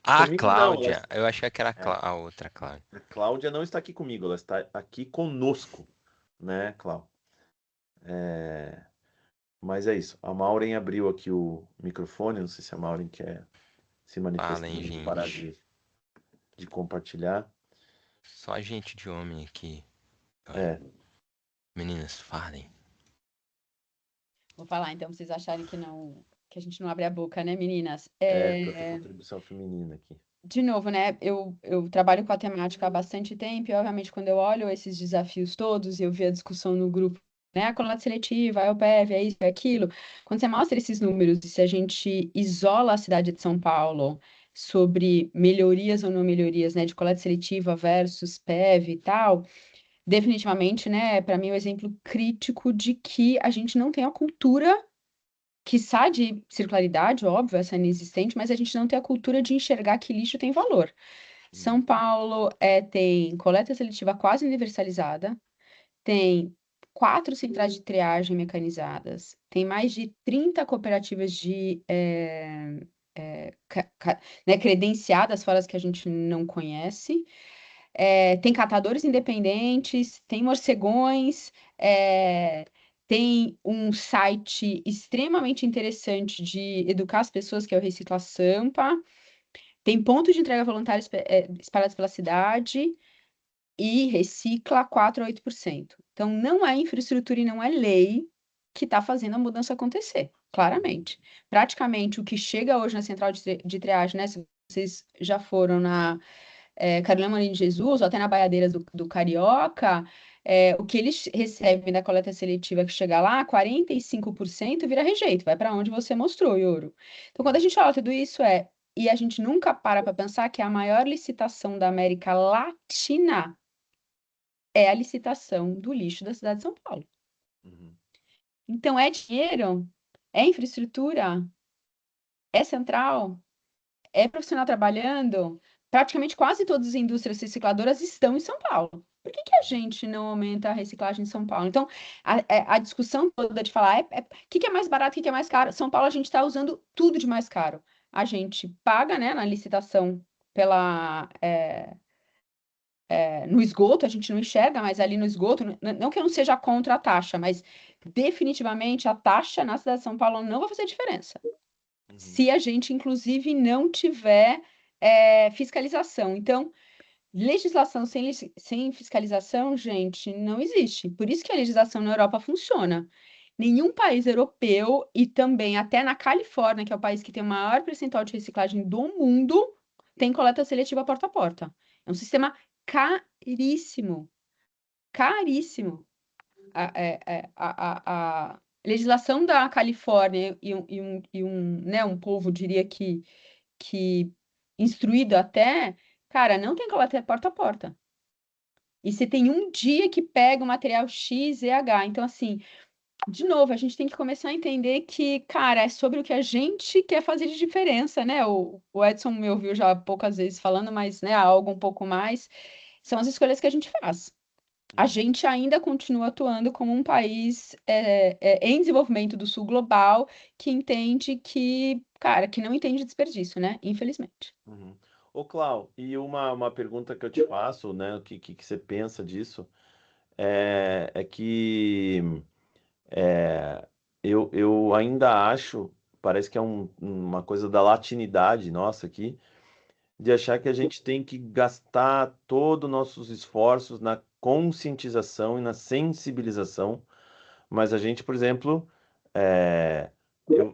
A: Ah, a
B: Comigo não,
A: Cláudia. Eu achei que era a outra Cláudia.
B: a Cláudia não está aqui comigo, ela está aqui conosco, né, Cláudia? Mas é isso. A Maureen abriu aqui o microfone, não sei se a Maureen quer se manifestar
A: Falem,
B: e parar
A: gente.
B: de compartilhar.
A: Só gente de homem aqui.
B: É,
A: Meninas, falem.
G: Vou falar, então, pra vocês acharem que a gente não abre a boca, né, meninas?
B: para ter contribuição feminina aqui.
G: De novo, né? Eu trabalho com a temática há bastante tempo, e obviamente, quando eu olho esses desafios todos, e eu vi a discussão no grupo, né? A coleta seletiva, a EUPEV, é isso, é aquilo. Quando você mostra esses números, e se a gente isola a cidade de São Paulo sobre melhorias ou não melhorias, né? De coleta seletiva versus PEV e tal, definitivamente, né? Para mim, é um exemplo crítico de que a gente não tem a cultura quiçá de circularidade, óbvio, essa é inexistente, mas a gente não tem a cultura de enxergar que lixo tem valor. São Paulo tem coleta seletiva quase universalizada, tem 4 centrais de triagem mecanizadas, tem mais de 30 cooperativas né, credenciadas, fora as que a gente não conhece, tem catadores independentes, tem morcegões, tem um site extremamente interessante de educar as pessoas, que é o Recicla Sampa, tem pontos de entrega voluntária espalhados pela cidade e recicla 4 a 8%. Então, não é infraestrutura e não é lei que está fazendo a mudança acontecer, claramente. Praticamente o que chega hoje na central de triagem, né? Se vocês já foram na Carolina Maria de Jesus, ou até na Baiadeiras do Carioca, o que eles recebem da coleta seletiva que chega lá, 45% vira rejeito, vai para onde você mostrou, Ioro. Então, quando a gente fala tudo isso, e a gente nunca para pensar que a maior licitação da América Latina é a licitação do lixo da cidade de São Paulo.
B: Uhum.
G: Então, é dinheiro, é infraestrutura, é central, é profissional trabalhando, praticamente quase todas as indústrias recicladoras estão em São Paulo. Por que a gente não aumenta a reciclagem em São Paulo? Então, a discussão toda de falar o que é mais barato, o que é mais caro. São Paulo, a gente está usando tudo de mais caro. A gente paga, né, na licitação no esgoto, a gente não enxerga, mas ali no esgoto, não que eu não seja contra a taxa, mas definitivamente a taxa na cidade de São Paulo não vai fazer diferença. Se a gente, inclusive, não tiver fiscalização. Então, legislação sem fiscalização, gente, não existe. Por isso que a legislação na Europa funciona. Nenhum país europeu, e também até na Califórnia, que é o país que tem o maior percentual de reciclagem do mundo, tem coleta seletiva porta a porta. É um sistema caríssimo. Caríssimo. A legislação da Califórnia né, um povo, diria que instruído até, cara, não tem coleta porta a porta. E você tem um dia que pega o material X, ZH. Então, assim, de novo, a gente tem que começar a entender que, cara, é sobre o que a gente quer fazer de diferença, né? O Edson me ouviu já poucas vezes falando, mas, né, algo um pouco mais, são as escolhas que a gente faz. A gente ainda continua atuando como um país em desenvolvimento do sul global que entende que, cara, que não entende desperdício, né? Infelizmente.
B: Uhum. Ô, Clau, e uma pergunta que eu te faço, né? O que você pensa disso? É que eu ainda acho, parece que é uma coisa da latinidade nossa aqui, de achar que a gente tem que gastar todos os nossos esforços na conscientização e na sensibilização, mas a gente, por exemplo,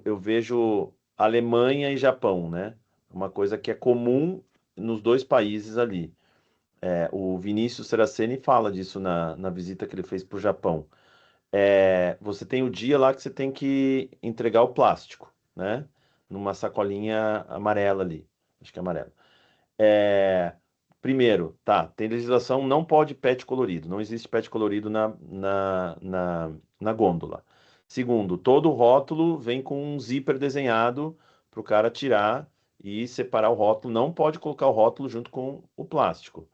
B: eu vejo Alemanha e Japão, né? Uma coisa que é comum nos dois países ali. O Vinícius Seraceni fala disso na visita que ele fez para o Japão. Você tem o dia lá que você tem que entregar o plástico, né? Numa sacolinha amarela ali. Acho que é amarela. Primeiro, tá, tem legislação, não pode PET colorido, não existe PET colorido na gôndola. Segundo, todo rótulo vem com um zíper desenhado para o cara tirar e separar o rótulo, não pode colocar o rótulo junto com o plástico.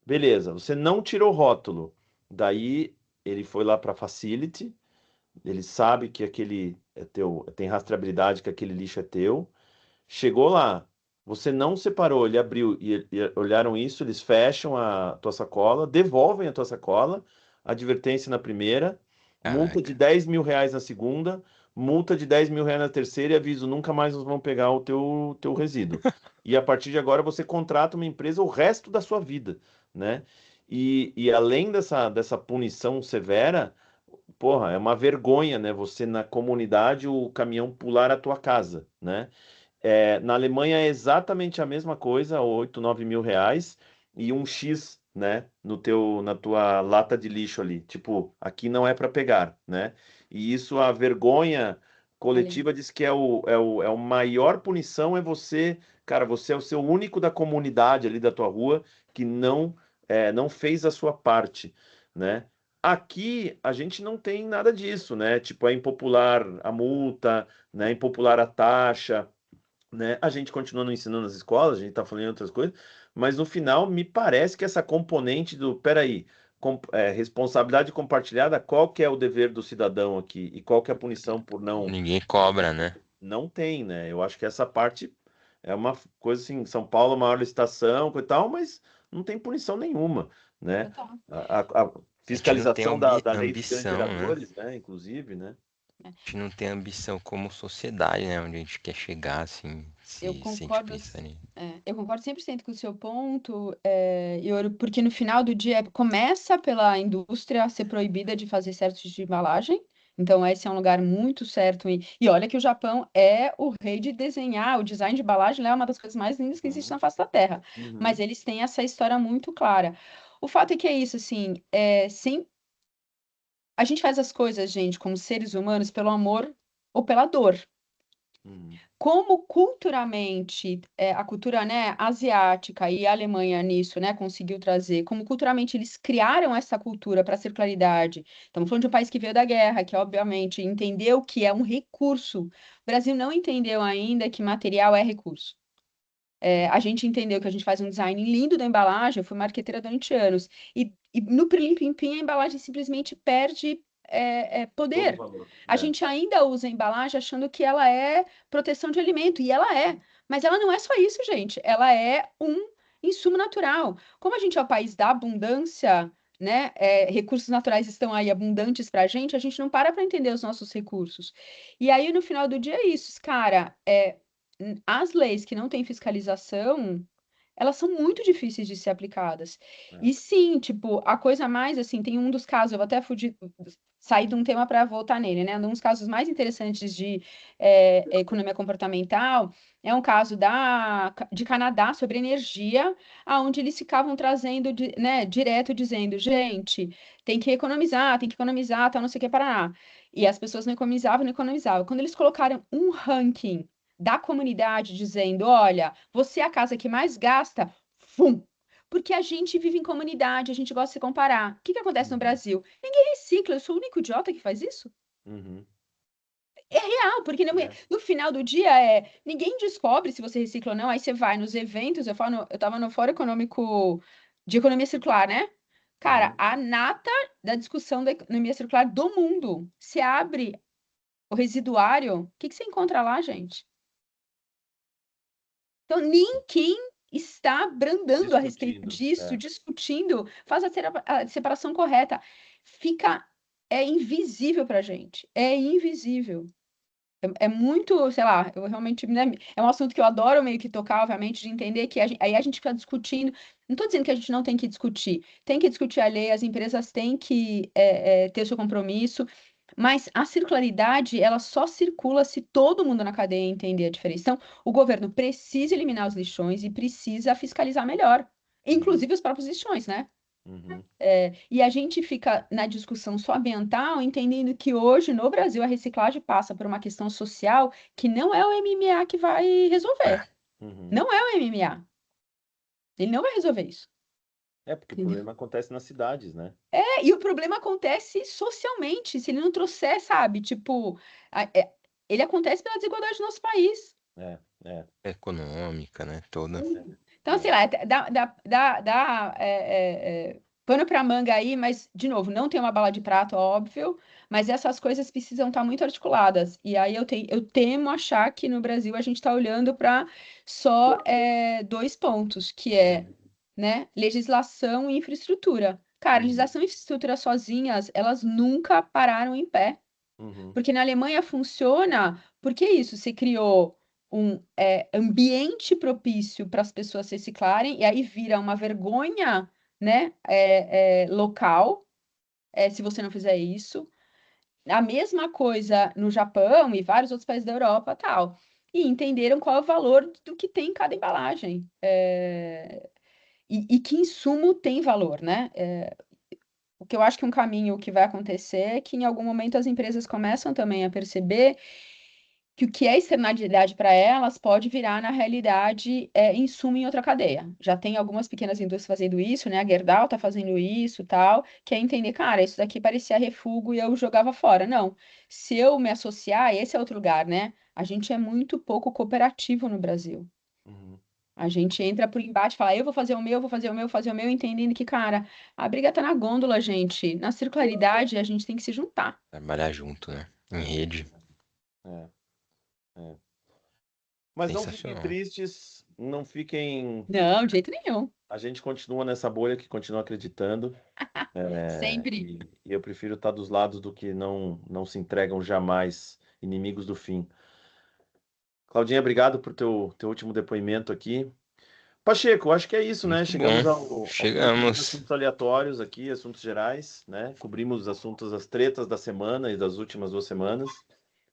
B: Beleza, você não tirou o rótulo, daí ele foi lá para a facility, ele sabe que aquele é teu, tem rastreabilidade, que aquele lixo é teu. Chegou lá, você não separou, ele abriu e olharam isso, eles fecham a tua sacola, devolvem a tua sacola, advertência na primeira, multa de
A: Caraca.
B: 10 mil reais na segunda, multa de 10 mil reais na terceira e aviso, nunca mais nós vamos pegar o teu resíduo. E a partir de agora você contrata uma empresa o resto da sua vida, né? E além dessa punição severa, porra, é uma vergonha, né? Você na comunidade, o caminhão pular a tua casa, né? Na Alemanha é exatamente a mesma coisa, 8, 9 mil reais e um X, né, na tua lata de lixo ali. Tipo, aqui não é para pegar, né? E isso, a vergonha
G: Ali.
B: coletiva diz que é o maior punição é você, cara, você é o seu único da comunidade ali da tua rua que não fez a sua parte, né? Aqui a gente não tem nada disso, né? Tipo, é impopular a multa, né? É impopular a taxa, né? A gente continua não ensinando nas escolas, a gente está falando em outras coisas, mas no final me parece que essa componente do, peraí, responsabilidade compartilhada, qual que é o dever do cidadão aqui e qual que é a punição por
A: Ninguém cobra, né?
B: não tem, né? Eu acho que essa parte é uma coisa assim, São Paulo, maior licitação e tal, mas não tem punição nenhuma, né?
G: Total.
B: A
A: A gente não tem
B: fiscalização da lei dos grandes
A: ambição, né?
B: geradores, né? Inclusive, né?
A: A gente não tem ambição como sociedade, né? Onde a gente quer chegar, assim,
G: Eu
A: se a gente
G: concordo,
A: pensar nisso.
G: eu concordo 100% com o seu ponto, Ioro, porque no final do dia começa pela indústria a ser proibida de fazer certos tipos de embalagem. Então, esse é um lugar muito certo. E olha que o Japão é o rei de desenhar, o design de embalagem é uma das coisas mais lindas que existe
B: Uhum,
G: na face da Terra. Mas
B: uhum,
G: eles têm essa história muito clara. O fato é que é isso, assim, a gente faz as coisas, gente, como seres humanos, pelo amor ou pela dor.
B: uhum,
G: Como culturalmente a cultura, né, asiática e a Alemanha nisso, né, conseguiu trazer, como culturalmente eles criaram essa cultura para a circularidade. Estamos falando de um país que veio da guerra, que obviamente entendeu que é um recurso. O Brasil não entendeu ainda que material é recurso. A gente entendeu que a gente faz um design lindo da embalagem, eu fui marqueteira durante anos, e no Pirlim Pim Pim a embalagem simplesmente perde
B: todo
G: poder.
B: valor.
G: A gente ainda usa a embalagem achando que ela é proteção de alimento, e ela é. Mas ela não é só isso, gente. Ela é um insumo natural. Como a gente é o país da abundância, né? Recursos naturais estão aí abundantes para a gente não para entender os nossos recursos. E aí, no final do dia, é isso, cara. As leis que não têm fiscalização, elas são muito difíceis de ser aplicadas.
B: É.
G: E sim, tipo, a coisa mais assim, tem um dos casos, eu vou até sair de um tema para voltar nele, né? Um dos casos mais interessantes de economia comportamental é um caso de Canadá sobre energia, aonde eles ficavam trazendo, né, direto dizendo, gente, tem que economizar, tal, não sei o que, Paraná. E as pessoas não economizavam, não economizavam. Quando eles colocaram um ranking da comunidade dizendo, olha, você é a casa que mais gasta, fum, Porque a gente vive em comunidade, a gente gosta de se comparar. O que acontece no
B: Uhum.
G: Brasil? Ninguém recicla, eu sou o único idiota que faz isso?
B: Uhum.
G: É real, porque no final do dia ninguém descobre se você recicla ou não, aí você vai nos eventos, eu tava no Fórum Econômico de Economia Circular, né? Cara,
B: Uhum.
G: a nata da discussão da economia circular do mundo. Você abre o residuário, o que você encontra lá, gente? Então, ninguém está brandando a respeito disso, discutindo, faz a separação correta. É invisível para a gente, é invisível. É muito, sei lá, eu realmente, né, é um assunto que eu adoro meio que tocar, obviamente, de entender que aí a gente fica discutindo. Não estou dizendo que a gente não tem que discutir a lei, as empresas têm que ter seu compromisso, mas a circularidade, ela só circula se todo mundo na cadeia entender a diferença. Então, o governo precisa eliminar os lixões e precisa fiscalizar melhor, inclusive os próprios lixões, né?
B: Uhum.
G: E a gente fica na discussão só ambiental, entendendo que hoje no Brasil a reciclagem passa por uma questão social que não é o MMA que vai resolver.
B: Uhum.
G: Não é o MMA. Ele não vai resolver isso.
B: Porque o problema acontece nas cidades, né?
G: E o problema acontece socialmente. Se ele não trouxer, sabe, tipo, ele acontece pela desigualdade do nosso país.
A: Econômica, né? Toda.
G: Então, sei lá, dá pano para manga aí, mas, de novo, não tem uma bala de prata, óbvio, mas essas coisas precisam estar muito articuladas. E aí eu temo achar que no Brasil a gente está olhando para só 2 pontos, que é, né, legislação e infraestrutura. Cara, legislação e infraestrutura sozinhas, elas nunca pararam em pé.
B: Uhum.
G: Porque na Alemanha funciona, porque é isso, você criou um ambiente propício para as pessoas reciclarem, e aí vira uma vergonha, né, local, se você não fizer isso. A mesma coisa no Japão e vários outros países da Europa, tal. E entenderam qual é o valor do que tem em cada embalagem. E que insumo tem valor, né? O que eu acho que um caminho que vai acontecer é que em algum momento as empresas começam também a perceber que o que é externalidade para elas pode virar, na realidade, insumo em outra cadeia. Já tem algumas pequenas indústrias fazendo isso, né? A Gerdau está fazendo isso, tal, que é entender, cara, isso daqui parecia refúgio e eu jogava fora. Não. Se eu me associar, esse é outro lugar, né? A gente é muito pouco cooperativo no Brasil.
B: Uhum.
G: A gente entra por embate, fala, eu vou fazer o meu, vou fazer o meu, vou fazer o meu, entendendo que, cara, a briga tá na gôndola, gente. Na circularidade, a gente tem que se juntar.
A: Trabalhar junto, né? Em rede.
B: Mas não fiquem
A: Sensacional.
B: tristes, não fiquem.
G: Não, de jeito nenhum.
B: A gente continua nessa bolha que continua acreditando.
G: Sempre.
B: E eu prefiro estar dos lados do que não se entregam jamais, inimigos do fim. Claudinha, obrigado por teu último depoimento aqui. Pacheco, acho que é isso, né?
A: Muito
B: Chegamos
A: bom.
B: ao
A: Chegamos.
B: assuntos aleatórios aqui, assuntos gerais, né? Cobrimos os assuntos, as tretas da semana e das últimas 2 semanas.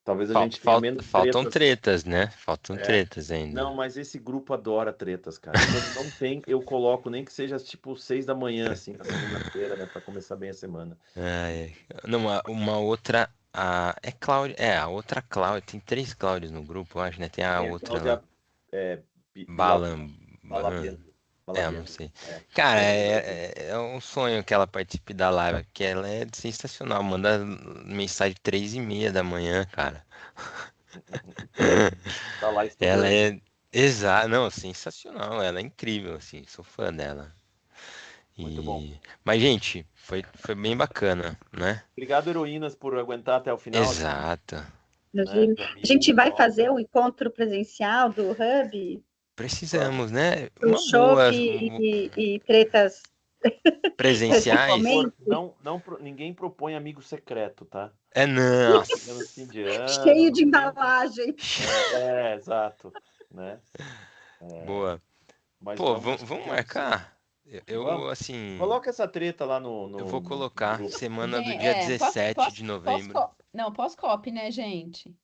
B: Talvez a gente tenha menos
A: Faltam
B: tretas.
A: tretas, né? Faltam tretas ainda.
B: Não, mas esse grupo adora tretas, cara. Quando não tem, eu coloco, nem que seja tipo 6 da manhã, assim, na segunda-feira, né? Pra começar bem a semana.
A: Não, uma outra. É Cláudia. A outra Cláudia. Tem 3 Cláudias no grupo, eu acho, né? Tem a outra lá.
B: Cláudia,
A: Balam. Eu não sei. Cara, é um sonho que ela participe da live, porque ela é sensacional. Manda mensagem 3h30 da manhã, cara.
B: Tá lá
A: Ela
B: estudando.
A: exato, não, sensacional. Ela é incrível, assim. Sou fã dela.
B: Muito bom.
A: Mas, gente, foi bem bacana, né?
B: Obrigado, heroínas, por aguentar até o final.
A: Exato.
B: Né?
H: A gente vai fazer o encontro presencial do Hub?
A: Precisamos, né?
H: Com
A: Uma boa.
H: e tretas
A: Presenciais.
B: Ninguém propõe amigo secreto, tá?
A: Não.
H: Cheio de embalagem.
B: Exato. Né?
A: Boa.
B: Mas
A: pô, vamos marcar. Eu, assim.
B: Coloca essa treta lá no.
A: Eu vou colocar semana do
G: Gente,
A: dia 17 de novembro.
G: Não, pós-COP, né, gente?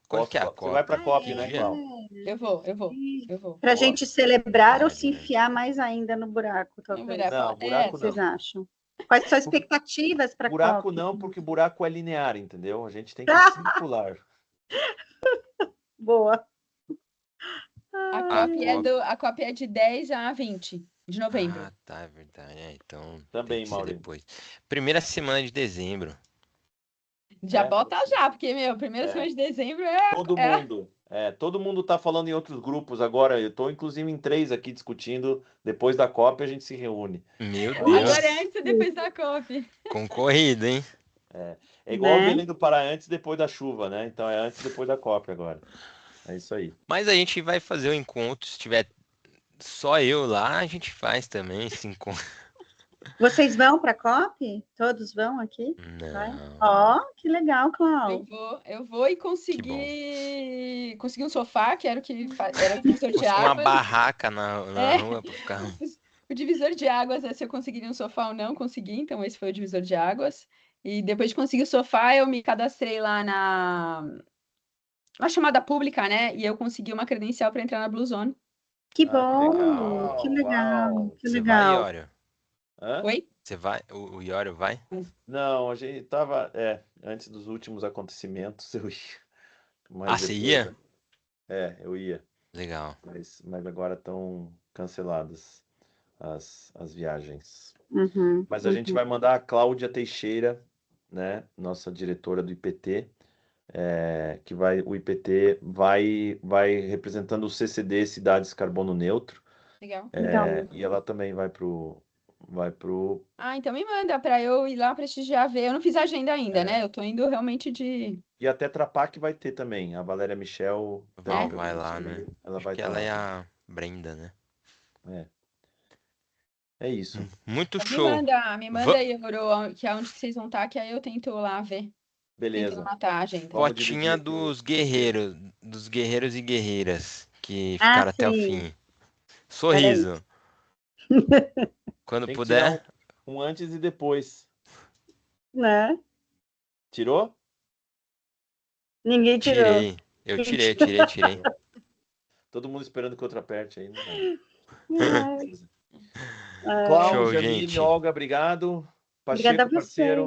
A: Quando que é a COP?
B: Você vai pra COP, né, Cláudio?
G: Eu vou.
H: Pra gente celebrar ou se enfiar mais ainda no buraco, talvez.
B: Não, buraco não.
H: Vocês acham? Quais são as expectativas para
B: buraco
H: COP?
B: não, porque buraco é linear, entendeu? A gente tem que ir circular.
H: Boa.
G: A COP é de 10 a 20. De novembro.
A: Ah, tá, é verdade. Então
B: Também,
A: tem que ser
B: Maurício.
A: depois. Primeira semana de dezembro.
G: Já
B: É,
G: bota já, porque, primeira
B: É.
G: semana de dezembro
B: todo mundo tá falando em outros grupos agora. Eu tô inclusive em 3 aqui discutindo. Depois da COP a gente se reúne.
A: Meu
G: Agora
A: Deus.
G: é antes e depois da COP.
A: Concorrido, hein?
B: É igual o
H: Né?
B: Belém do Pará antes e depois da chuva, né? Então é antes e depois da COP agora. É isso aí.
A: Mas a gente vai fazer o encontro. Se tiver só eu lá, a gente faz também esse encontro.
H: Vocês vão para a COP? Todos vão aqui? Vai?
A: Não.
H: Ó, que legal, Clau.
G: Eu vou e consegui um sofá, que era o que era o divisor de
A: Construir uma
G: águas.
A: barraca na
G: É.
A: rua pra ficar.
G: O divisor de águas é se eu conseguiria um sofá ou não, consegui, então esse foi o divisor de águas. E depois de conseguir o sofá, eu me cadastrei lá na chamada pública, né? E eu consegui uma credencial para entrar na Blue Zone.
H: Que
B: Ah, que
H: bom,
B: legal.
H: que legal,
B: Uau.
H: que
A: Você vai,
H: legal.
A: Iório?
B: Hã?
G: Oi?
A: Você vai? O Iório vai?
B: Não, a gente tava. Antes dos últimos acontecimentos eu ia. Mas
A: Ah, você ia?
B: eu ia.
A: Legal.
B: Mas agora estão canceladas as viagens.
H: Uhum,
B: Mas a gente vai mandar a Cláudia Teixeira, né? Nossa diretora do IPT. O IPT vai representando o CCD Cidades Carbono Neutro.
G: Legal.
H: legal.
B: E ela também vai pro.
G: Ah, então me manda para eu ir lá prestigiar, ver. Eu não fiz agenda ainda, né? Eu tô indo realmente de.
B: E até Trapac vai ter também. A Valéria Michel também,
A: Vai lá, né?
B: ela
A: Acho
B: vai
A: que
B: estar
A: ela
B: lá.
A: é a Brenda, né?
B: É isso.
A: Muito
G: Então
A: show.
G: me manda aí, Moro, que é onde vocês vão estar, que aí eu tento lá ver. Tento
B: Beleza.
G: matar a agenda.
B: Vamos
A: Fotinha
B: dividir aqui
A: dos guerreiros e guerreiras que
H: Ah,
A: ficaram até o
H: sim.
A: fim. Sorriso. Quando
B: Tem que tirar
A: puder.
B: um antes e depois.
H: Né?
B: Tirou?
H: Ninguém tirou.
A: Tirei. Eu tirei.
B: Todo mundo esperando que outra aperte aí. Não dá.
H: Ai,
B: Beleza.
H: ai.
B: Cláudio,
A: Show,
B: Jamile,
A: gente.
B: Olga, obrigado.
H: Obrigada a
B: Pacheco,
H: você.
B: parceiro.